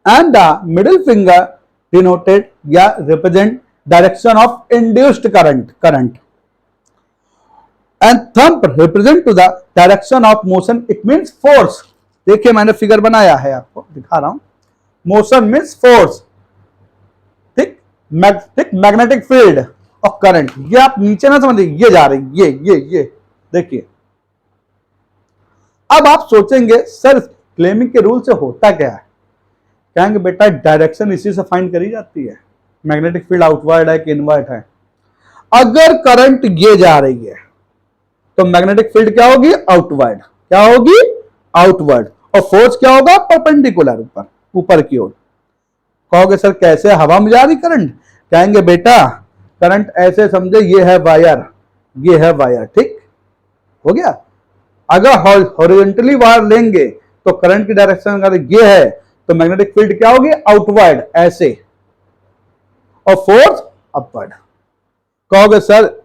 and the middle finger denoted या represent direction of induced current, and thumb represent to the direction of motion, it means force। देखिए मैंने figure बनाया है, आपको दिखा रहा हूं, motion means force, ठीक, मैग्नेटिक फील्ड और करंट, ये आप नीचे ना समझिए, ये जा रही, ये देखिए। अब आप सोचेंगे सर फ्लेमिंग के रूल से होता क्या है, कहेंगे बेटा डायरेक्शन इसी से फाइंड करी जाती है, मैग्नेटिक फील्ड आउटवर्ड है कि इनवर्ड है। अगर करंट ये जा रही है तो मैग्नेटिक फील्ड क्या होगी, आउटवर्ड, क्या होगी, आउटवर्ड, और फोर्स क्या होगा, परपेंडिकुलर, ऊपर की ओर। कहोगे सर कैसे, हवा में जा रही करंट, कहेंगे बेटा करंट ऐसे समझे, ये है वायर, ये है वायर, ठीक हो गया। अगर हॉरिजॉन्टली वायर लेंगे तो करंट की डायरेक्शन अगर ये है तो मैग्नेटिक फील्ड क्या होगी, आउटवर्ड ऐसे, और फोर्स अपवर्ड। कहोगे सर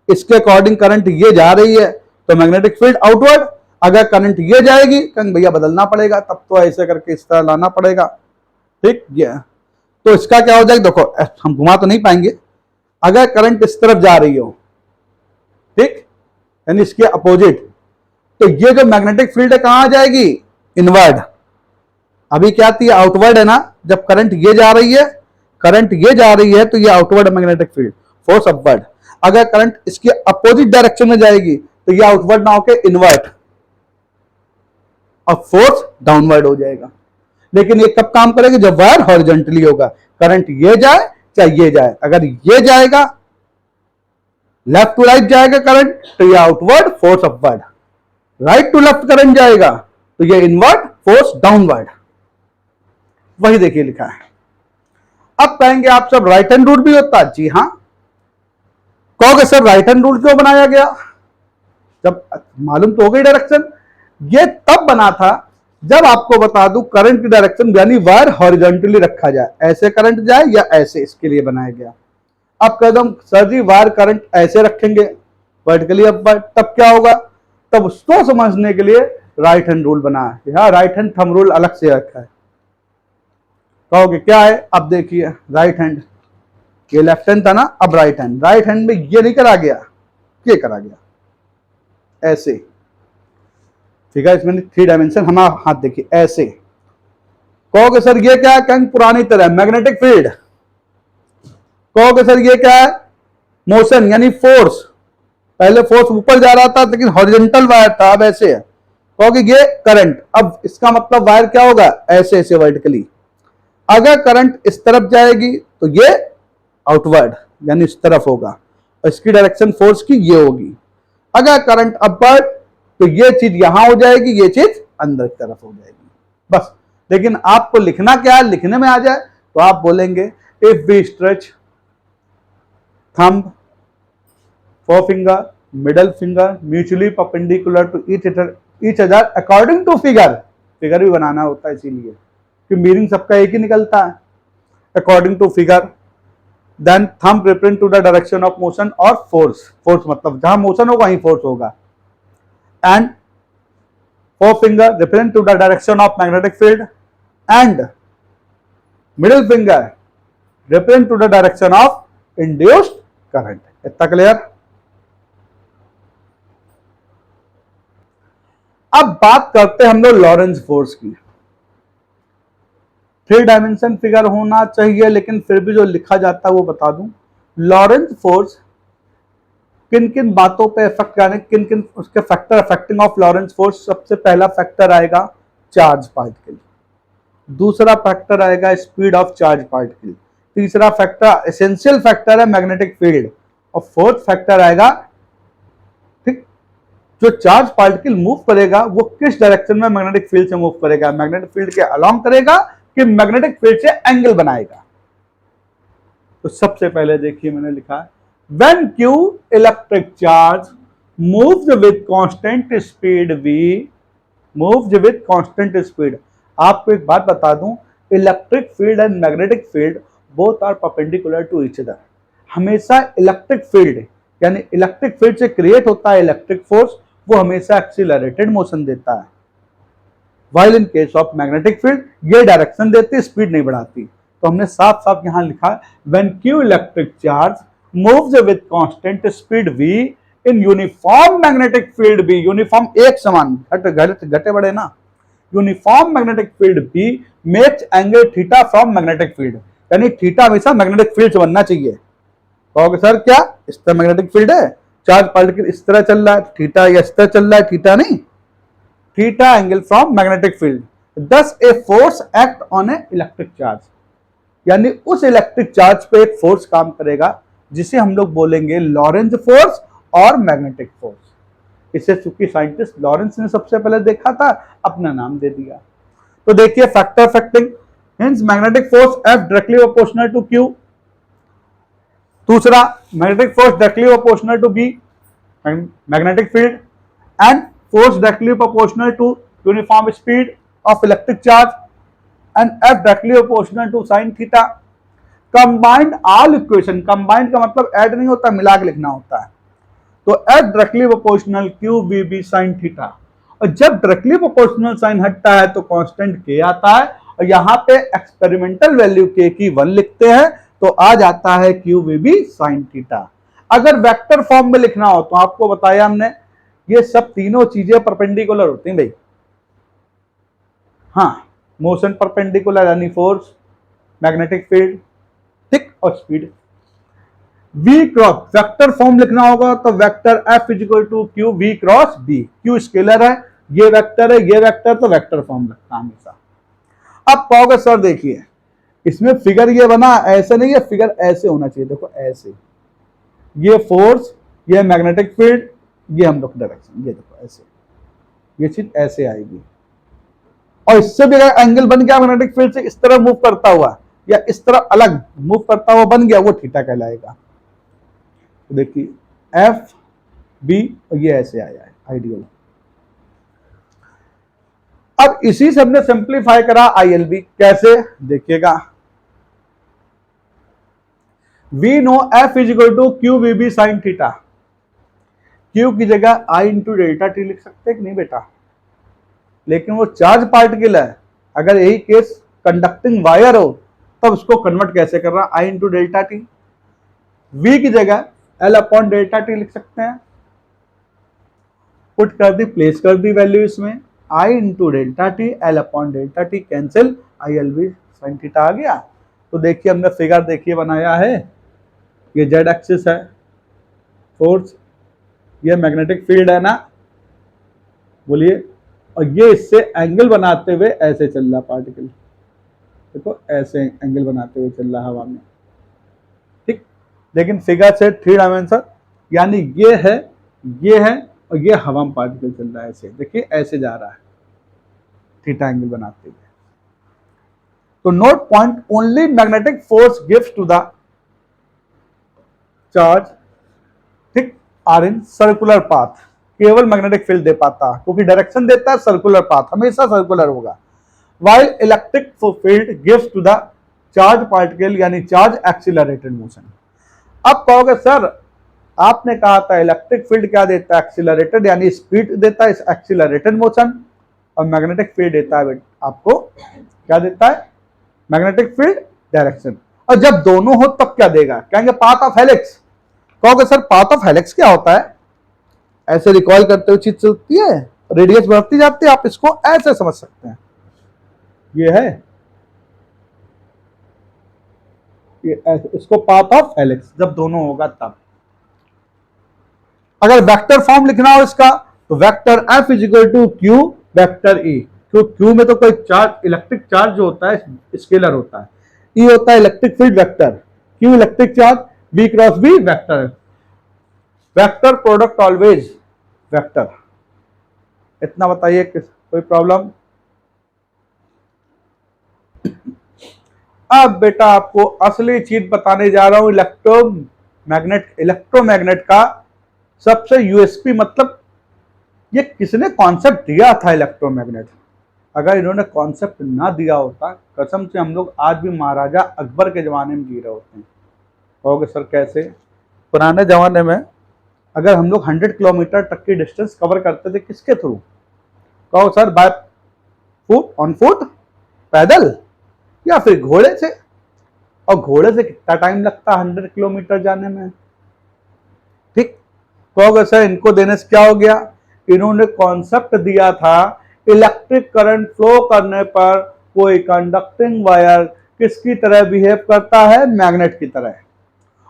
इसके अकॉर्डिंग करंट ये जा रही है तो मैग्नेटिक फील्ड आउटवर्ड, अगर करंट ये जाएगी कहेंगे भैया बदलना पड़ेगा, तब तो ऐसे करके इस तरह लाना पड़ेगा, ठीक, ये तो इसका क्या हो जाएगा, देखो हम घुमा तो नहीं पाएंगे, अगर करंट इस तरफ जा रही हो, ठीक, यानी इसके अपोजिट, तो ये जो मैग्नेटिक फील्ड है कहां जाएगी, इनवर्ड। अभी क्या थी, आउटवर्ड है ना, जब करंट ये जा रही है, करंट ये जा रही है तो ये outward magnetic field, force upward. अगर करंट इसके अपोजिट डायरेक्शन में जाएगी तो ये आउटवर्ड ना होकर इनवर्ड और फोर्स डाउनवर्ड हो जाएगा। लेकिन ये कब काम करेगी, जब वायर हॉरिजॉन्टली होगा, करंट ये जाए चाहे ये जाए, अगर ये जाएगा लेफ्ट टू राइट जाएगा करंट तो ये outward, force upward, right to left current जाएगा तो ये इनवर्ड, फोर्स डाउनवर्ड। वही देखिए लिखा है, कहेंगे आप सब राइट हैंड रूल भी होता है, जी हाँ। कहोगे सर राइट हैंड रूल क्यों बनाया गया? जब मालूम तो हो गई डायरेक्शन, ये तब बना था जब आपको बता दूं करंट की डायरेक्शन यानी वायर हॉरिजॉन्टली रखा जाए, ऐसे करंट जाए या ऐसे, इसके लिए बनाया गया। अब कह दो सर जी वायर करंट ऐसे रखेंगे वर्टिकली अपवर्ड, तब क्या होगा? तब उसको समझने के लिए राइट हैंड रूल बना है। हाँ, राइट हैंड थंब रूल अलग से रखा है। कहोगे क्या है? अब देखिए राइट हैंड, ये लेफ्ट हैंड था ना, अब राइट हैंड। राइट हैंड में ये नहीं करा गया, ये करा गया ऐसे, ठीक है। इसमें 3 डायमेंशन, हमारा हाथ देखिए ऐसे। कहोगे सर ये क्या है? कहेंगे पुरानी तरह मैग्नेटिक फील्ड। कहोगे सर ये क्या है? मोशन यानी फोर्स। पहले फोर्स ऊपर जा रहा था लेकिन हॉरिजॉन्टल वायर था, अब ऐसे है। कहोगे ये करंट। अब इसका मतलब वायर क्या होगा? ऐसे ऐसे वर्टिकली। अगर करंट इस तरफ जाएगी तो ये आउटवर्ड यानी इस तरफ होगा, और इसकी डायरेक्शन फोर्स की ये होगी। अगर करंट अपवर्ड तो ये चीज यहां हो जाएगी, ये चीज अंदर की तरफ हो जाएगी, बस। लेकिन आपको लिखना क्या है? लिखने में आ जाए तो आप बोलेंगे if we stretch thumb, forefinger, middle finger mutually perpendicular to each other according to figure। Figure भी बनाना होता है इसीलिए कि मीनिंग सबका एक ही निकलता है। According to figure, then thumb represent to the direction of motion और फोर्स। फोर्स मतलब जहां मोशन होगा वहीं फोर्स होगा। And forefinger represent to the direction of magnetic field and middle finger represent to the direction of induced current। इतना clear? अब बात करते हैं हम लोग लॉरेंज फोर्स की। 3 डायमेंशन फिगर होना चाहिए, लेकिन फिर भी जो लिखा जाता है वो बता दूं। लॉरेंज फोर्स किन किन बातों पे इफेक्ट करें, किन किन उसके factor affecting of Lorentz force. सबसे पहला फैक्टर आएगा चार्ज पार्टिकल, दूसरा फैक्टर आएगा स्पीड ऑफ चार्ज पार्टिकल, तीसरा फैक्टर एसेंशियल फैक्टर है मैग्नेटिक फील्ड, और फोर्थ फैक्टर आएगा ठीक जो चार्ज पार्टिकल मूव करेगा वो किस डायरेक्शन में मैग्नेटिक फील्ड से मूव करेगा, मैग्नेटिक फील्ड के अलोंग करेगा कि मैग्नेटिक फील्ड से एंगल बनाएगा। तो सबसे पहले देखिए मैंने लिखा है when q electric charge moves with constant speed v moves with constant speed। आपको एक बात बता दूं, electric field and magnetic field both are perpendicular to each other. हमेशा इलेक्ट्रिक फील्ड यानी इलेक्ट्रिक फील्ड से क्रिएट होता है इलेक्ट्रिक फोर्स, वो हमेशा एक्सीलरेटेड मोशन देता है। While in case of magnetic field ये डायरेक्शन देती है, स्पीड नहीं बढ़ाती। तो हमने साफ साफ यहां लिखा है when q electric charge moves with constant speed v in uniform magnetic field b। Uniform एक समान, घटे बड़े ना। Uniform magnetic field b makes angle theta from magnetic field, यानी थीटा हमेशा मैग्नेटिक फील्ड से बनना चाहिए। कहोगे सर क्या इस तरह मैग्नेटिक फील्ड है, चार्ज पार्टिकल इस तरह चल रहा है, थीटा या इस तरह चल रहा है, थीटा नहीं, theta angle from magnetic field. Thus a force act on a electric charge, यानी उस इलेक्ट्रिक चार्ज पे एक फोर्स काम करेगा जिसे हम लोग बोलेंगे लॉरेंज फोर्स और मैग्नेटिक फोर्स। इसे चूंकि साइंटिस्ट लॉरेंस ने सबसे पहले देखा था, अपना नाम दे दिया। तो देखिए factor affecting, hence magnetic force F directly proportional to Q। दूसरा magnetic force directly proportional to B magnetic field, and force directly proportional to uniform speed of electric charge, and F directly proportional to sine theta. Combined all equation, combined का मतलब add नहीं होता, मिला के लिखना होता है। तो F directly proportional Q V B sign theta, और जब डायरेक्टली प्रोपोर्शनल साइन हटता है तो कांस्टेंट K आता है, और यहां पे एक्सपेरिमेंटल वैल्यू K की 1 लिखते हैं तो आ जाता है Q V B sine theta. अगर वेक्टर फॉर्म में लिखना हो तो आपको बताया हमने ये सब तीनों चीजें परपेंडिकुलर होती हैं भाई। हाँ, मोशन परपेंडिकुलर यानी फोर्स, मैग्नेटिक फील्ड ठीक, और speed. v cross vector form लिखना होगा तो vector F equal to Q V cross B। Q scalar है, ये वेक्टर है, ये वेक्टर, तो वेक्टर फॉर्म लगता है हमेशा। अब कहोगे सर देखिए इसमें फिगर ये बना, ऐसे नहीं है, फिगर ऐसे होना चाहिए। देखो ऐसे, ये फोर्स, ये मैग्नेटिक फील्ड, ये हम लोग डायरेक्शन, ये देखो ऐसे, ये चीज ऐसे आएगी। और इससे भी अगर एंगल बन गया मैग्नेटिक फील्ड से इस तरह मूव करता हुआ या इस तरह अलग मूव करता हुआ बन गया, वो थीटा कहलाएगा। तो देखिए एफ बी, ये ऐसे आया है आइडियल। अब इसी से हमने सिंप्लीफाई करा ILB, कैसे देखिएगा, we know F is equal to Q V B sine theta. Q की जगह आई इंटू डेल्टा टी लिख सकते हैं कि नहीं बेटा, लेकिन वो चार्ज पार्टिकल है। अगर यही केस कंडक्टिंग वायर हो तब उसको कन्वर्ट कैसे कर रहा, आई इंटू डेल्टा टी। वी की जगह एल अपॉन डेल्टा टी लिख सकते हैं, पुट कर दी, प्लेस कर दी वैल्यू इसमें, I into delta t, L upon delta t cancel, ILB sine theta आ गया। तो देखिए हमने फिगर देखिए बनाया है, ये जेड एक्सिस है फोर्स, ये मैग्नेटिक फील्ड है ना, बोलिए, और ये इससे एंगल बनाते हुए ऐसे चल रहा पार्टिकल, देखो ऐसे एंगल बनाते हुए चल रहा हवा में, ठीक। लेकिन फिगर से 3 डायमेंशन, यानी ये है और ये हवा में पार्टिकल चल रहा है ऐसे, देखिए ऐसे जा रहा है थीटा एंगल बनाते हुए। तो note point, only magnetic force gives to the charge, ठीक, आर इन सर्कुलर पाथ, केवल मैग्नेटिक फील्ड दे पाता, क्योंकि डायरेक्शन देता है सर्कुलर पाथ, हमेशा सर्कुलर होगा। While electric field gives to the charge particle, यानी चार्ज एक्सीलरेटेड मोशन। अब कहोगे सर आपने कहा था इलेक्ट्रिक फील्ड क्या देता है, एक्सीलरेटेड, यानी स्पीड देता है, एक्सीलरेटेड मोशन, और मैग्नेटिक फील्ड देता है आपको क्या देता है, मैग्नेटिक फील्ड डायरेक्शन। और जब दोनों हो तब क्या देगा, कहेंगे पाथ ऑफ हेलिक्स। कहोगे सर पाथ ऑफ हेलिक्स क्या होता है, ऐसे रिकॉइल करते हुए चीज चलती है, रेडियस बढ़ती जाती है, आप इसको ऐसे समझ सकते हैं, ये है ये ऐसे, इसको पाथ ऑफ हेलिक्स जब दोनों होगा तब। अगर वेक्टर फॉर्म लिखना हो इसका तो vector F is equal to Q vector E, क्यों क्यू में तो कोई चार्ज, इलेक्ट्रिक चार्ज जो होता है स्केलर होता है, ई होता है electric field vector, Q electric charge, V cross V vector, vector product always vector. इतना बताइए, कोई प्रॉब्लम। अब बेटा आपको असली चीज बताने जा रहा हूं, इलेक्ट्रोमैग्नेट का सबसे यूएसपी, मतलब ये किसने कॉन्सेप्ट दिया था इलेक्ट्रोमैग्नेट। अगर इन्होंने कॉन्सेप्ट ना दिया होता, कसम से हम लोग आज भी महाराजा अकबर के जमाने में जी रहे होते हैं। कहोगे सर कैसे, पुराने जमाने में अगर हम लोग 100 किलोमीटर तक की डिस्टेंस कवर करते थे किसके थ्रू, कहो sir by foot, on foot, पैदल, या फिर घोड़े से। और घोड़े से कितना टाइम लगता 100 किलोमीटर जाने में, ठीक। कहोगे सर इनको देने से क्या हो गया, इन्होंने कॉन्सेप्ट दिया था इलेक्ट्रिक करंट फ्लो करने पर कोई कंडक्टिंग वायर किसकी तरह बिहेव करता है, मैग्नेट की तरह।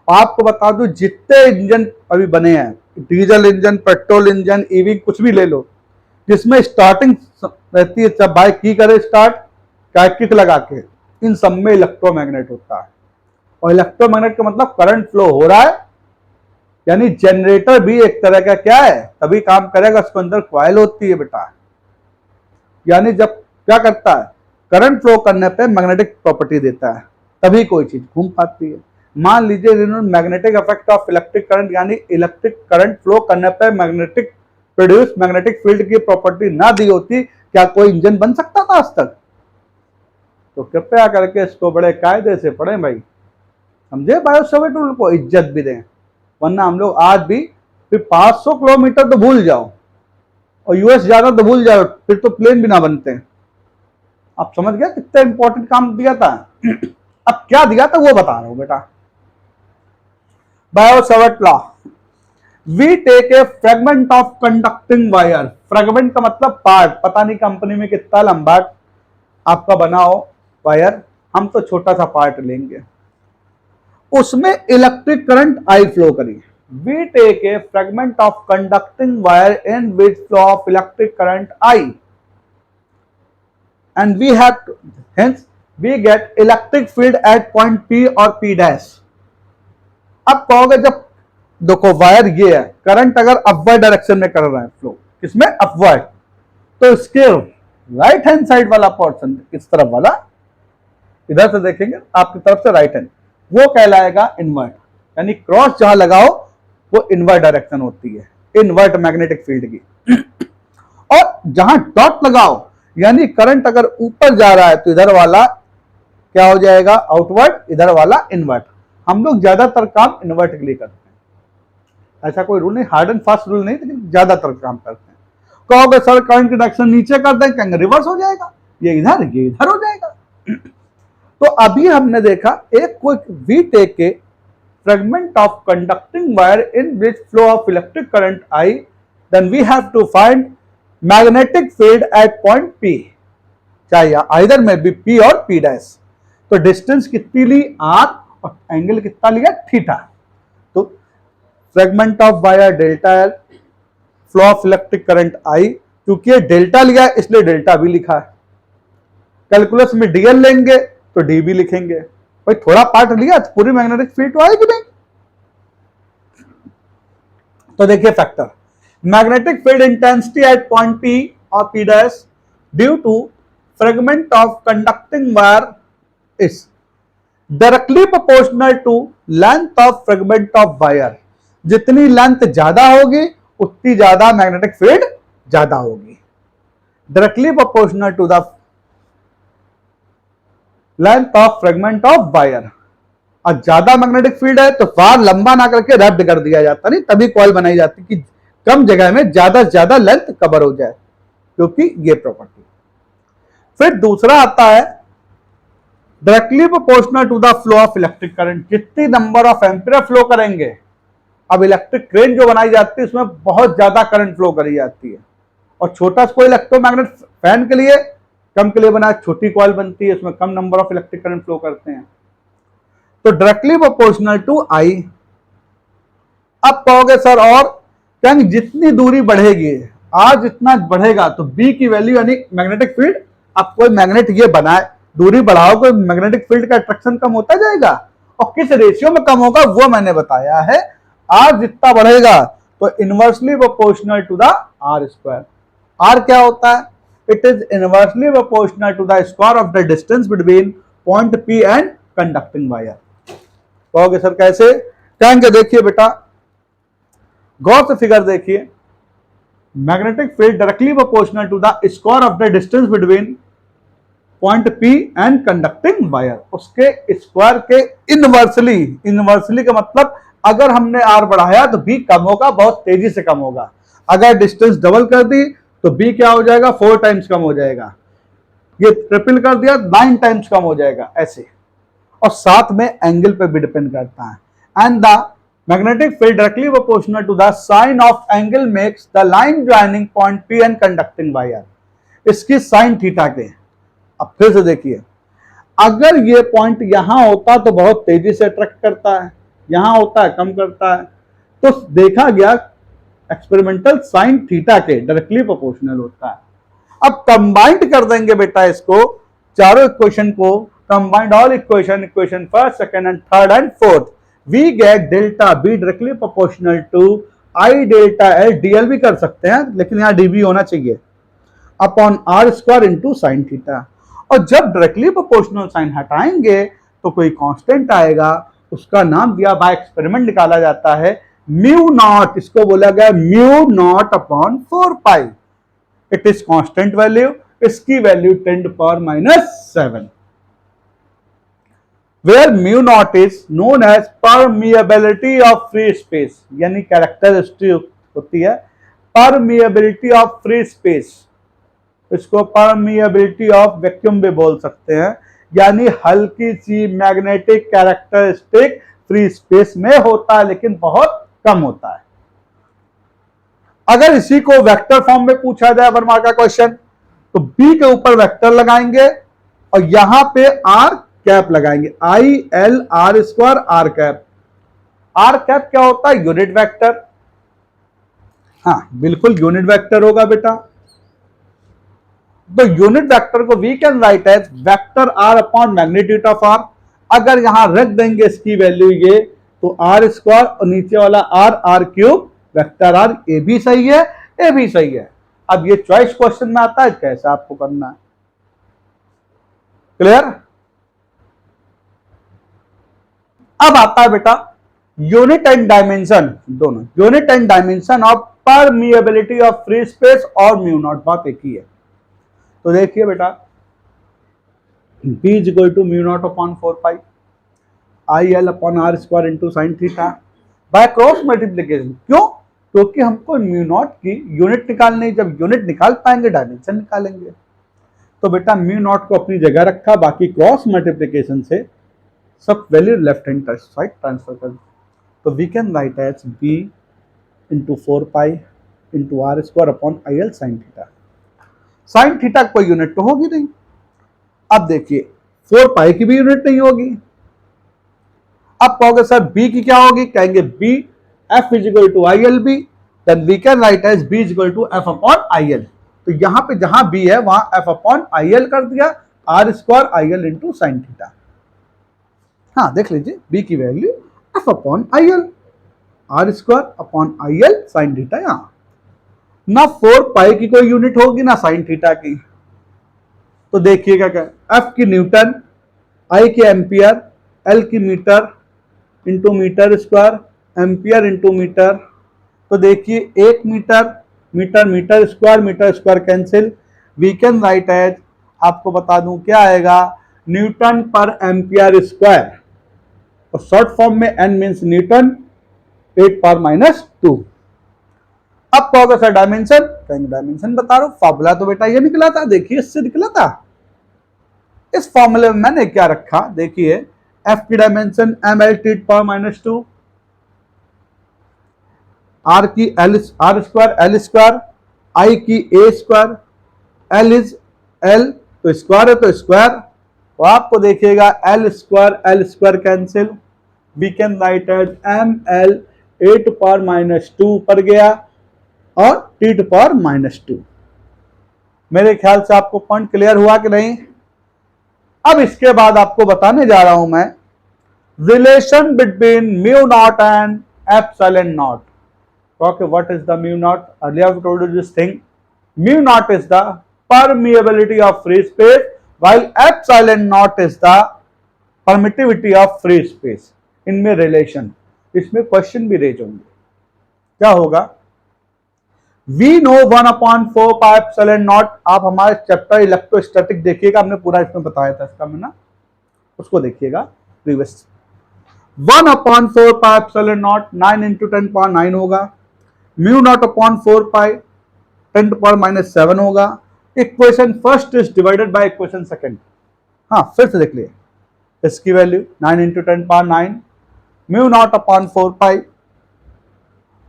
आपको बता दूं जितने इंजन अभी बने हैं, diesel engine, petrol engine, EV, कुछ भी ले लो, जिसमें स्टार्टिंग रहती है, जब बाइक की करे स्टार्ट, क्या किक लगा के, इन सब में इलेक्ट्रोमैग्नेट होता है। और इलेक्ट्रोमैग्नेट का मतलब करंट फ्लो हो रहा है, यानी जनरेटर भी एक तरह का क्या है, तभी काम करेगा, उसके अंदर कॉइल होती है बेटा, यानी जब क्या करता है, करंट फ्लो करने पे मैग्नेटिक प्रॉपर्टी देता है, तभी कोई चीज घूम पाती है। मान लीजिए इन्होंने magnetic effect of electric current, यानी इलेक्ट्रिक करंट फ्लो करने पे मैग्नेटिक प्रोड्यूस मैग्नेटिक फील्ड की प्रॉपर्टी ना दी होती, क्या कोई इंजन बन सकता था आज तक। तो कृपया करके इसको बड़े कायदे से पढ़ें भाई, समझे, बायोसेवर्ट रूल को इज्जत भी दें, वरना हम लोग आज भी फिर 500 किलोमीटर तो भूल जाओ और यूएस ज्यादा तो भूल जाओ, फिर तो प्लेन भी ना बनते हैं। आप समझ गए कितना इंपॉर्टेंट काम दिया था। अब क्या दिया था वो बता रहा हूं बेटा, Biot Savart law, we take a fragment of conducting wire, fragment का मतलब पार्ट, पता नहीं कंपनी में कितना लंबा आपका बना हो वायर, हम तो छोटा सा पार्ट लेंगे, उसमें इलेक्ट्रिक करंट आई फ्लो करिए। We take a fragment of conducting wire in which flow of electric current I and we have hence we get electric field at point P और P dash. अब कहोगे जब देखो wire ये है, current अगर upward direction में कर रहा है फ्लो, किसमें, अपवर्ड, तो इसके राइट हैंड साइड वाला पोर्शन किस तरफ वाला, इधर से देखेंगे आपकी तरफ से राइट हैंड, वो कहलाएगा इन्वर्ट। यानी क्रॉस जहां लगाओ वो इन्वर्ट डायरेक्शन होती है, इन्वर्ट मैग्नेटिक फील्ड की। और जहां डॉट लगाओ यानी करंट अगर ऊपर जा रहा है तो इधर वाला क्या हो जाएगा, आउटवर्ड, इधर वाला इनवर्ट। हम लोग ज्यादातर काम इनवर्ट के लिए करते हैं, ऐसा कोई रूल नहीं, हार्ड एंड फास्ट रूल नहीं, लेकिन ज्यादातर काम करते हैं। कहोगे सर करंट की डायरेक्शन नीचे कर दें, कहेंगे रिवर्स हो जाएगा, ये इधर हो जाएगा। तो अभी हमने देखा एक क्विक वी टेक के fragment of conducting wire in which flow of electric current I, then we have to find magnetic field at point P, चाहे either में भी P और P डैश। तो डिस्टेंस कितनी ली R और एंगल कितना लिया थीटा। तो fragment of wire delta L, flow of electric current I, क्योंकि ये डेल्टा लिया इसलिए डेल्टा भी लिखा है। कैलकुलस में डीएल लेंगे तो डी भी लिखेंगे, भाई थोड़ा पार्ट लिया तो पूरी मैग्नेटिक फील्ड तो आएगी नहीं। तो देखिए factor, magnetic field intensity at point P और P dash due to fragment of conducting wire is directly proportional to length of fragment of wire. जितनी लेंथ ज्यादा होगी उतनी ज्यादा मैग्नेटिक फील्ड ज्यादा होगी, directly proportional to the length of fragment of wire. और ज्यादा मैग्नेटिक फील्ड है तो वायर लंबा ना करके रैप्ड कर दिया जाता, नहीं तभी कॉइल बनाई जाती कि कम जगह में ज्यादा से ज्यादा लेंथ कवर हो जाए, क्योंकि ये प्रॉपर्टी। फिर दूसरा आता है directly proportional to the flow of electric current. जितनी नंबर ऑफ एम्पियर फ्लो करेंगे, अब इलेक्ट्रिक ट्रेन जो बनाई जाती है उसमें बहुत ज्यादा करंट फ्लो करी जाती है, और छोटा कोई इलेक्ट्रोमैग्नेट फैन के लिए कम के लिए बना छोटी कॉइल बनती है, उसमें कम number of electric current flow करते हैं। तो डायरेक्टली प्रोपोर्शनल टू आई। अब कहोगे सर और कहेंगे जितनी दूरी बढ़ेगी, आर जितना बढ़ेगा तो बी की वैल्यू यानी मैग्नेटिक फील्ड, अब कोई मैग्नेट ये बनाए, दूरी बढ़ाओ कोई मैग्नेटिक फील्ड का अट्रैक्शन कम होता जाएगा, और किस रेशियो में कम होगा वो मैंने बताया है। आर जितना बढ़ेगा तो inversely proportional to the R square. R क्या होता है, it is inversely proportional to the square of the distance between point P and conducting wire। कहोगे सर कैसे, कहेंगे देखिए बेटा गौर से फिगर देखिए, magnetic field directly proportional to the square of the distance between point P and conducting wire. उसके square के इनवर्सली, इनवर्सली का मतलब अगर हमने R बढ़ाया तो B कम होगा, बहुत तेजी से कम होगा। अगर डिस्टेंस डबल कर दी तो B क्या हो जाएगा, 4 टाइम्स कम हो जाएगा। ये ट्रिपल कर दिया 9 टाइम्स कम हो जाएगा ऐसे, और साथ में एंगल पे भी डिपेंड करता है। And the magnetic field directly proportional to the sine of angle makes the line joining point P and conducting wire. इसकी साइन थीटा के, अब फिर से देखिए, अगर ये पॉइंट यहां होता तो बहुत तेजी से अट्रैक्ट करता है, यहां होता है कम करता है। तो देखा गया एक्सपेरिमेंटल साइन थीटा के डायरेक्टली प्रोपोर्शनल होता है। अब कंबाइंड कर देंगे बेटा इसको, चारों इक्वेशन को combined, all equation, equation first, second and third and fourth, we get delta B directly proportional to I delta L, DL भी कर सकते हैं लेकिन यहां डीबी होना चाहिए, upon are square into sine theta. और जब डायरेक्टली प्रोपोर्शनल साइन हटाएंगे तो कोई कांस्टेंट आएगा, उसका नाम दिया बाय एक्सपेरिमेंट निकाला जाता है म्यू नॉट, इसको बोला गया mu naught upon 4 pi. It is constant value, इसकी value 10⁻⁷ where mu naught is known as permeability of free space, यानी कैरेक्टरिस्टिक होती है परमिएबिलिटी ऑफ फ्री स्पेस। इसको परमिएबिलिटी ऑफ वैक्यूम भी बोल सकते हैं, यानी हल्की सी मैग्नेटिक कैरेक्टरिस्टिक फ्री स्पेस में होता है लेकिन बहुत कम होता है। अगर इसी को वेक्टर फॉर्म में पूछा जाए वर्मा का क्वेश्चन, तो बी के ऊपर वेक्टर लगाएंगे और यहां पे आर कैप लगाएंगे, I L R square R cap. R cap क्या होता है, यूनिट वेक्टर। हाँ बिल्कुल यूनिट वेक्टर होगा बेटा। तो यूनिट वेक्टर को we can write as vector R upon magnitude of R. अगर यहां रख देंगे इसकी वैल्यू ये, तो आर स्क्वायर और नीचे वाला R, R cube, vector R. A भी सही है, ए भी सही है। अब ये चॉइस क्वेश्चन में आता है कैसे आपको करना है, क्लियर। अब आता है बेटा यूनिट एंड डायमेंशन, दोनों unit and dimension of permeability of free space और म्यू नॉट, बात एक ही है। तो देखिए बेटा B is equal to mu naught upon 4 pi I L upon are square into sine theta by cross multiplication. क्यों? क्योंकि हमको म्यू नॉट की यूनिट निकालनी, जब यूनिट निकाल पाएंगे डायमेंशन निकालेंगे। तो बेटा म्यू नॉट को अपनी जगह रखा, बाकी क्रॉस मल्टीप्लीकेशन से सब value left hand side transfer कर। तो we can write as B into 4 pi into R square upon I L sine theta. Sine theta कोई यूनिट तो होगी नहीं। अब देखिए 4 पाई की भी यूनिट नहीं होगी। अब कहोगे सर B की क्या होगी, कहेंगे B F is equal to I L B, then we can write as B is equal to F upon I L. तो यहां पे जहां B है वहां F अपॉन आई एल कर दिया, R square I L into sine theta. हाँ देख लीजिए B की value F upon I L, R square upon I L sine theta. यहां ना 4 पाई की कोई यूनिट होगी ना साइन थीटा की। तो देखिएगा क्या, F की न्यूटन, I की एम्पियर, L की metre into metre square, ampere into metre. तो देखिए 1 metre metre metre square cancel. We can write as, आपको बता दूं क्या आएगा, न्यूटन पर एम्पियर स्क्वायर, और शॉर्ट फॉर्म में n means newton 8 power minus 2। अब कहोगे सर डायमेंशन, कहेंगे डायमेंशन बता रहा हूं, फॉर्मूला तो बेटा ये निकला था, देखिए इससे निकला था। इस फॉर्मूले में मैंने क्या रखा, देखिए f की dimension ml T power minus 2, r की l स्क्वायर, i की a square, l is l तो स्क्वायर है तो स्क्वायर। तो आपको देखिएगा l square cancel. We can write as ml 8 power minus 2 पर गया और टी टू पावर माइनस 2। मेरे ख्याल से आपको पॉइंट क्लियर हुआ कि नहीं। अब इसके बाद आपको बताने जा रहा हूं मैं relation between mu naught and epsilon not. Okay, what is the mu naught? Earlier I told you this thing. Mu naught is the permeability of free space, while epsilon naught is the permittivity of free space. इनमें relation, इसमें question भी raise होंगे। क्या होगा, We know 1/4 pi epsilon not. आप हमारे chapter electrostatic देखिएगा, हमने पूरा इसमें बताया था इसका, मैं ना उसको देखिएगा previous. 1/4 pi epsilon naught 9 into 10 power 9 होगा, mu naught upon 4 pi 10 to power minus 7 होगा। Equation first is divided by equation second. हाँ फिर से देख लिए, इसकी वैल्यू 9 into 10 power 9, mu naught upon 4 pi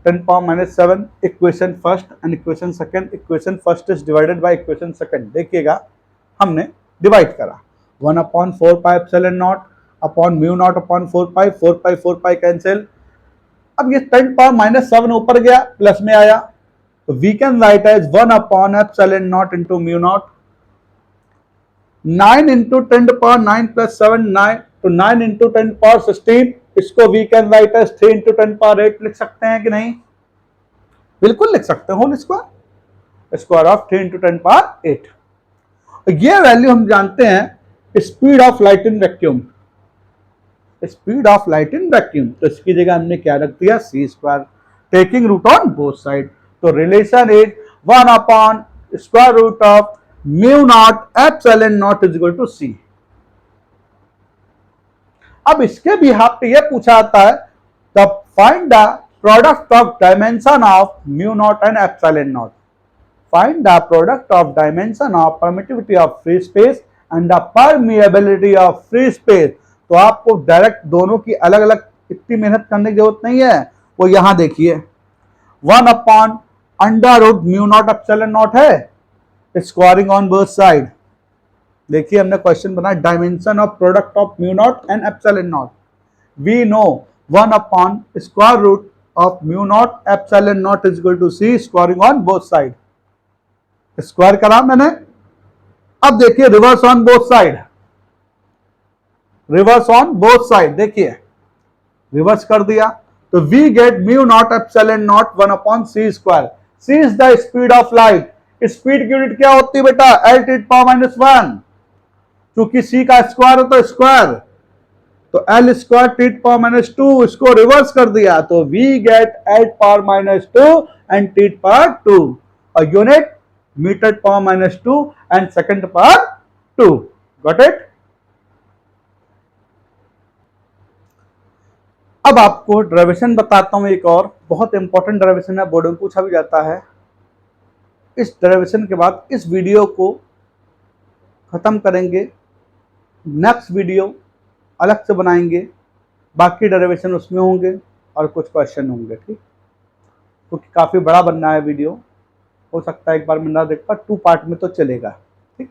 10 power minus 7, equation first and equation second. Equation first is divided by equation second. देखिएगा हमने डिवाइड करा, 1/4 pi epsilon not upon mu naught upon 4 pi cancel. अब ये 10 पावर माइनस 7 ऊपर गया, plus में आया, तो we can write as 1 epsilon naught into mu naught. 9 into 10 power 9 plus 7 9, तो 9 इंटू 10 पावर 16। इसको we can write as 3 into 10 power 8 लिख सकते हैं कि नहीं, बिल्कुल लिख सकते हो, स्क्वायर ऑफ 3 इंटू 10 पावर 8। ये वैल्यू हम जानते हैं speed of light in vacuum, speed of light in vacuum. तो इसकी जगह हमने क्या रख दिया, c square, taking root on both side. तो relation is 1/√ of mu naught epsilon naught is equal to c। अब इसके भी हाथ पे ये पूछा जाता है, the find the product of dimension of mu naught and epsilon not. Find the product of dimension of permittivity of free space and the permeability of free space. तो आपको डायरेक्ट दोनों की अलग अलग इतनी मेहनत करने की जरूरत नहीं है। वो यहां देखिए 1/√ म्यू नॉट एप्सिलॉन नॉट है, स्क्वायरिंग ऑन बोथ साइड। देखिए हमने क्वेश्चन बनाया dimension of product of mu naught and epsilon naught. We know 1/√ of mu naught epsilon naught is equal to c, squaring on both side. Square करा मैंने। अब देखिए reverse on both side, reverse on both side, देखिए reverse कर दिया, तो we get mu naught epsilon naught 1/c square. c is the speed of light. Speed की unit क्या होती है बेटा, l टी पावर माइनस 1। क्योंकि c का स्क्वायर है तो स्क्वायर, तो L square T power minus 2, इसको रिवर्स कर दिया तो we get eight power minus 2 and T power 2, और unit metre power minus 2 and second power 2। Got it. अब आपको डेरिवेशन बताता हूं, एक और बहुत इंपॉर्टेंट डेरिवेशन है, बोर्ड में पूछा भी जाता है। इस डेरिवेशन के बाद इस वीडियो को खत्म करेंगे, नेक्स्ट वीडियो अलग से बनाएंगे, बाकी डेरिवेशन उसमें होंगे और कुछ क्वेश्चन होंगे, ठीक, क्योंकि काफी बड़ा बनना है वीडियो, हो सकता है एक बार में ना देख पा, 2 पार्ट में तो चलेगा, ठीक।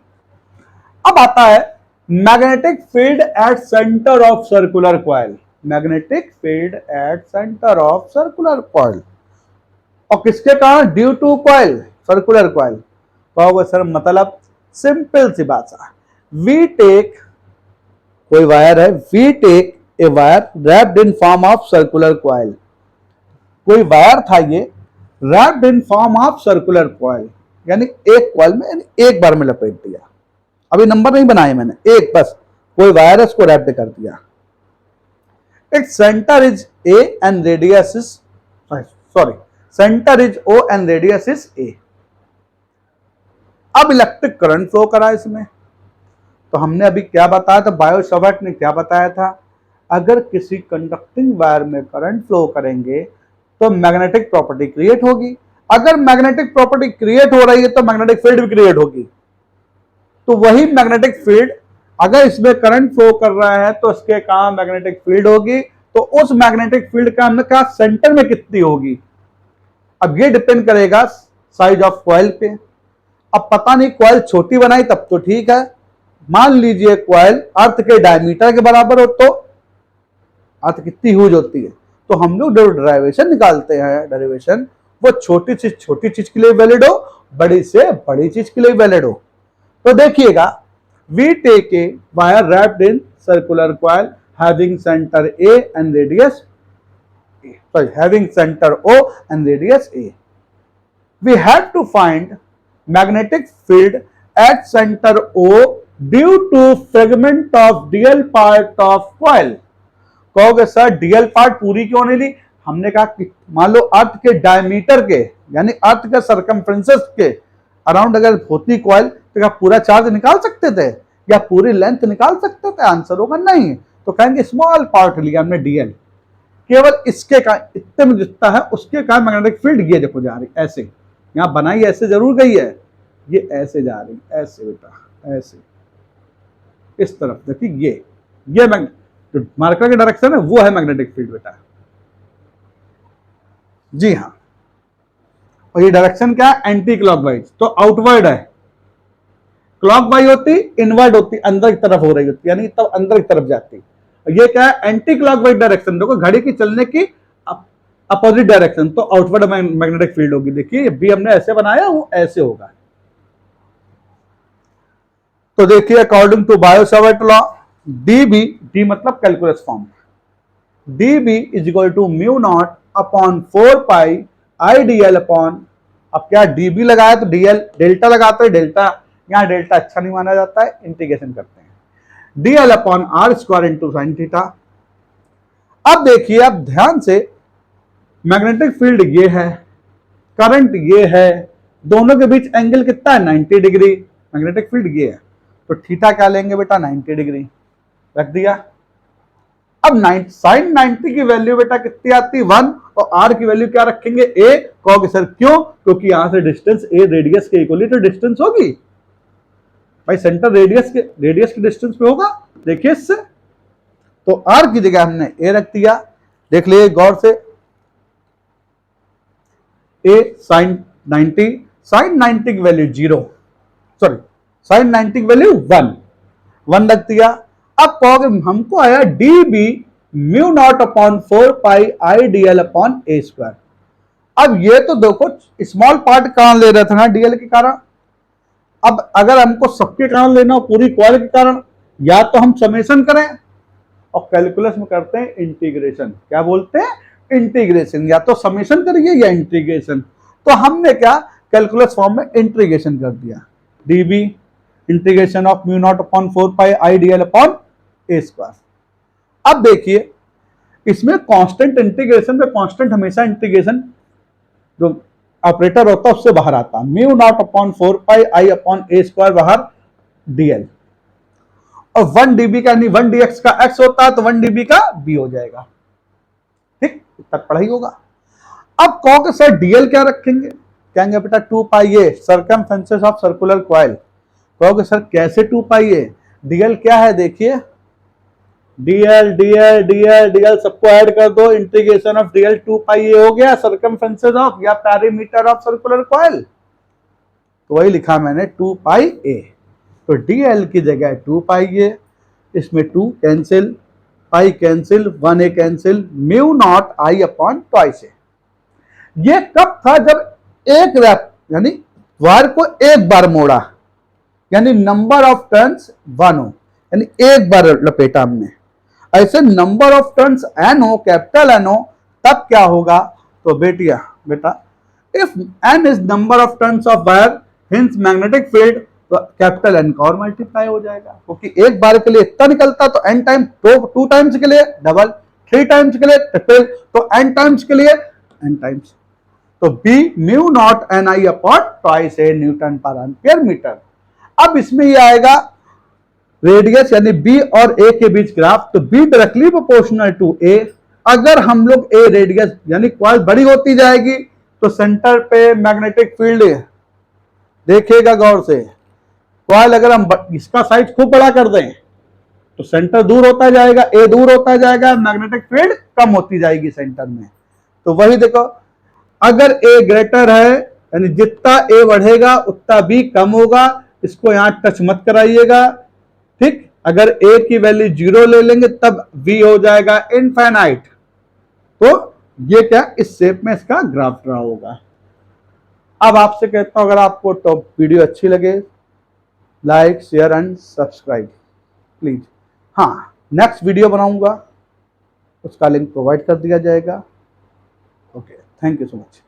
अब आता है magnetic field at centre of circular coil, magnetic field at centre of circular coil, और किसके कारण, due to coil, circular coil. कहोगे सर मतलब, सिंपल सी बात है, वी टेक, कोई वायर है, we take a wire wrapped in form of circular coil, कोई वायर था ये wrapped in form of circular coil, यानी एक कॉइल में, यानी एक बार में लपेट दिया, अभी नंबर नहीं बनाए मैंने, एक बस कोई वायर है उसको रैप्ड कर दिया। Its center is A and radius is, sorry, center is O and radius is A। अब इलेक्ट्रिक करंट फ्लो करा इसमें, तो हमने अभी क्या बताया था, बायो सावर्ट ने क्या बताया था, अगर किसी कंडक्टिंग वायर में करंट फ्लो करेंगे तो मैग्नेटिक प्रॉपर्टी क्रिएट होगी, अगर मैग्नेटिक प्रॉपर्टी क्रिएट हो रही है तो मैग्नेटिक फील्ड भी क्रिएट होगी, तो वही मैग्नेटिक फील्ड अगर इसमें करंट फ्लो कर रहा है तो इसके कारण मैग्नेटिक फील्ड होगी, तो उस मैग्नेटिक फील्ड का सेंटर में कितनी होगी, अब ये डिपेंड करेगा साइज ऑफ कॉइल पे। अब पता नहीं कॉइल छोटी बनाई तब तो ठीक है, मान लीजिए कॉइल अर्थ के डायमीटर के बराबर हो, तो अर्थ कितनी ह्यूज होती है, तो हम लोग जो डेरिवेशन निकालते हैं, डेरिवेशन वो छोटी चीज के लिए वैलिड हो, बड़ी से बड़ी चीज के लिए वैलिड हो। तो देखिएगा, we take a wire wrapped in circular coil having center A and radius A, sorry, having center O and radius A. We have to find magnetic field at center O due to fragment of DL part of coil। कहोगे sir DL part पूरी क्यों नहीं ली, हमने कहा कि मान लो अर्थ के diameter के, यानी अर्थ के सरकमफ्रेंसेस के अराउंड अगर होती कॉइल तो क्या पूरा चार्ज निकाल सकते थे या पूरी लेंथ निकाल सकते थे, आंसर होगा नहीं, तो कहेंगे स्मॉल पार्ट लिया हमने डीएल, केवल इसके का इतने में जितना है उसके कारण मैग्नेटिक फील्ड ये देखो जा रही, ऐसे यहां बनाई ऐसे जरूर गई है, ये ऐसे जा रही, ऐसे बेटा ऐसे, इस तरफ देखिए, ये जो मार्कर की डायरेक्शन है वो है मैग्नेटिक फील्ड बेटा, जी हाँ। और ये डायरेक्शन क्या है, एंटी क्लॉकवाइज, तो आउटवर्ड है, क्लॉकवाइज होती इनवर्ड होती, अंदर की तरफ हो रही होती, यानी तब अंदर की तरफ जाती, ये क्या है, एंटी क्लॉकवाइज डायरेक्शन, देखो घड़ी की चलने की अपोजिट डायरेक्शन, तो आउटवर्ड मैग्नेटिक फील्ड होगी। देखिए बी हमने ऐसे बनाया, वो ऐसे होगा, तो देखिए according to Biot Savart law, d B, d मतलब calculus form, d B is equal to mu naught upon 4 pi I DL upon, अब क्या डीबी लगाया तो डीएल, डेल्टा लगाते हैं, डेल्टा यहां डेल्टा अच्छा नहीं माना जाता है, इंटीग्रेशन करते हैं, dl upon are square into sine theta. अब देखिए, अब ध्यान से, मैग्नेटिक फील्ड ये है, करंट ये है, दोनों के बीच एंगल कितना है, 90 डिग्री, मैग्नेटिक फील्ड ये है, तो थीटा क्या लेंगे बेटा, 90 डिग्री रख दिया। अब साइन 90 की वैल्यू बेटा कितनी आती है, 1, और आर की वैल्यू क्या रखेंगे, ए। कहोगे सर क्यों, क्योंकि यहां से डिस्टेंस ए रेडियस के इक्वली तो डिस्टेंस होगी भाई, सेंटर रेडियस की डिस्टेंस पे होगा, देखिए इससे, तो आर की जगह हमने ए रख दिया, देख लिए गौर से, ए साइन 90, साइन 90 की वैल्यू 0, सॉरी साइन 90 की वैल्यू 1 रख दिया। अब कहोगे हमको आया d B mu naught upon 4 pi I DL upon a square. अब ये तो देखो स्मॉल पार्ट कारण ले रहे थे ना डीएल के कारण, अब अगर हमको सबके कारण लेना हो, पूरी कॉइल के कारण, या तो हम समेशन करें, और कैलकुलस में करते हैं इंटीग्रेशन, क्या बोलते हैं इंटीग्रेशन, या तो समेशन करिए या इंटीग्रेशन, तो हमने क्या कैलकुलस फॉर्म में इंटीग्रेशन कर दिया, dB integration of mu naught upon 4 pi I DL upon a square. अब देखिए इसमें कांस्टेंट इंटीग्रेशन में कांस्टेंट हमेशा इंटीग्रेशन जो ऑपरेटर होता है उससे बाहर आता है, mu naught upon 4 pi I upon a square बाहर डीएल, और 1 डीबी का यानी 1 डीएक्स का एक्स होता है तो 1 डीबी का बी हो जाएगा। ठीक, तक पढ़ाई होगा। अब कहोगे सर डीएल क्या रखेंगे, कहेंगे बेटा 2 पाई ए सर्कमफेरेंस ऑफ सर्कुलर कॉइल। कहोगे सर कैसे 2 पाई ए, डीएल क्या है देखिए, डीएल डीएल डीएल डीएल सबको ऐड कर दो, इंटीग्रेशन ऑफ डीएल 2 पाई ए हो गया, सर्कमफेरेंस ऑफ या पेरीमीटर ऑफ सर्कुलर कॉइल, तो वही लिखा मैंने 2 पाई ए। तो डीएल की जगह 2 पाई ए, इसमें 2 cancel, pi cancel, 1 A cancel, mu not I upon twice ए। ये कब था, जब एक रैप यानी वायर को एक बार मोड़ा, यानी नंबर ऑफ टर्न्स 1 हो, यानी एक बार लपेटा हमने। ऐसे नंबर ऑफ टर्न्स एन हो, कैपिटल एन हो, तब क्या होगा, तो बेटा if N is number of turns of wire hence magnetic field, तो कैपिटल एन का और मल्टीप्लाई हो जाएगा, क्योंकि एक बार के लिए इतना निकलता तो एन टाइम, 2 टाइम्स के लिए डबल, 3 टाइम्स के लिए ट्रिपल, तो एन टाइम्स के लिए एन टाइम्स। तो B mu naught N I upon twice a newton पर एम्पियर मीटर। अब इसमें ये आएगा रेडियस यानी बी और ए के बीच ग्राफ, तो बी डायरेक्टली प्रोपोर्शनल टू ए। अगर हम लोग ए रेडियस यानी कॉइल बड़ी होती जाएगी तो सेंटर पे मैग्नेटिक फील्ड देखिएगा गौर से, कॉइल अगर हम इसका साइज खूब बड़ा कर दें तो सेंटर दूर होता जाएगा, ए दूर होता जाएगा, मैग्नेटिक फील्ड कम होती जाएगी सेंटर में। तो वही देखो, अगर ए ग्रेटर है यानी जितना ए बढ़ेगा उतना बी कम होगा, इसको यहां टच मत कराइएगा। ठीक, अगर ए की वैल्यू 0 ले लेंगे तब बी हो जाएगा इनफाइनाइट। तो ये क्या, इस शेप में इसका ग्राफ ड्रा होगा। अब आपसे कहता हूं अगर आपको तो वीडियो अच्छी लगे like share and subscribe please. हाँ, नेक्स्ट वीडियो बनाऊंगा, उसका लिंक प्रोवाइड कर दिया जाएगा। Okay, thank you so much.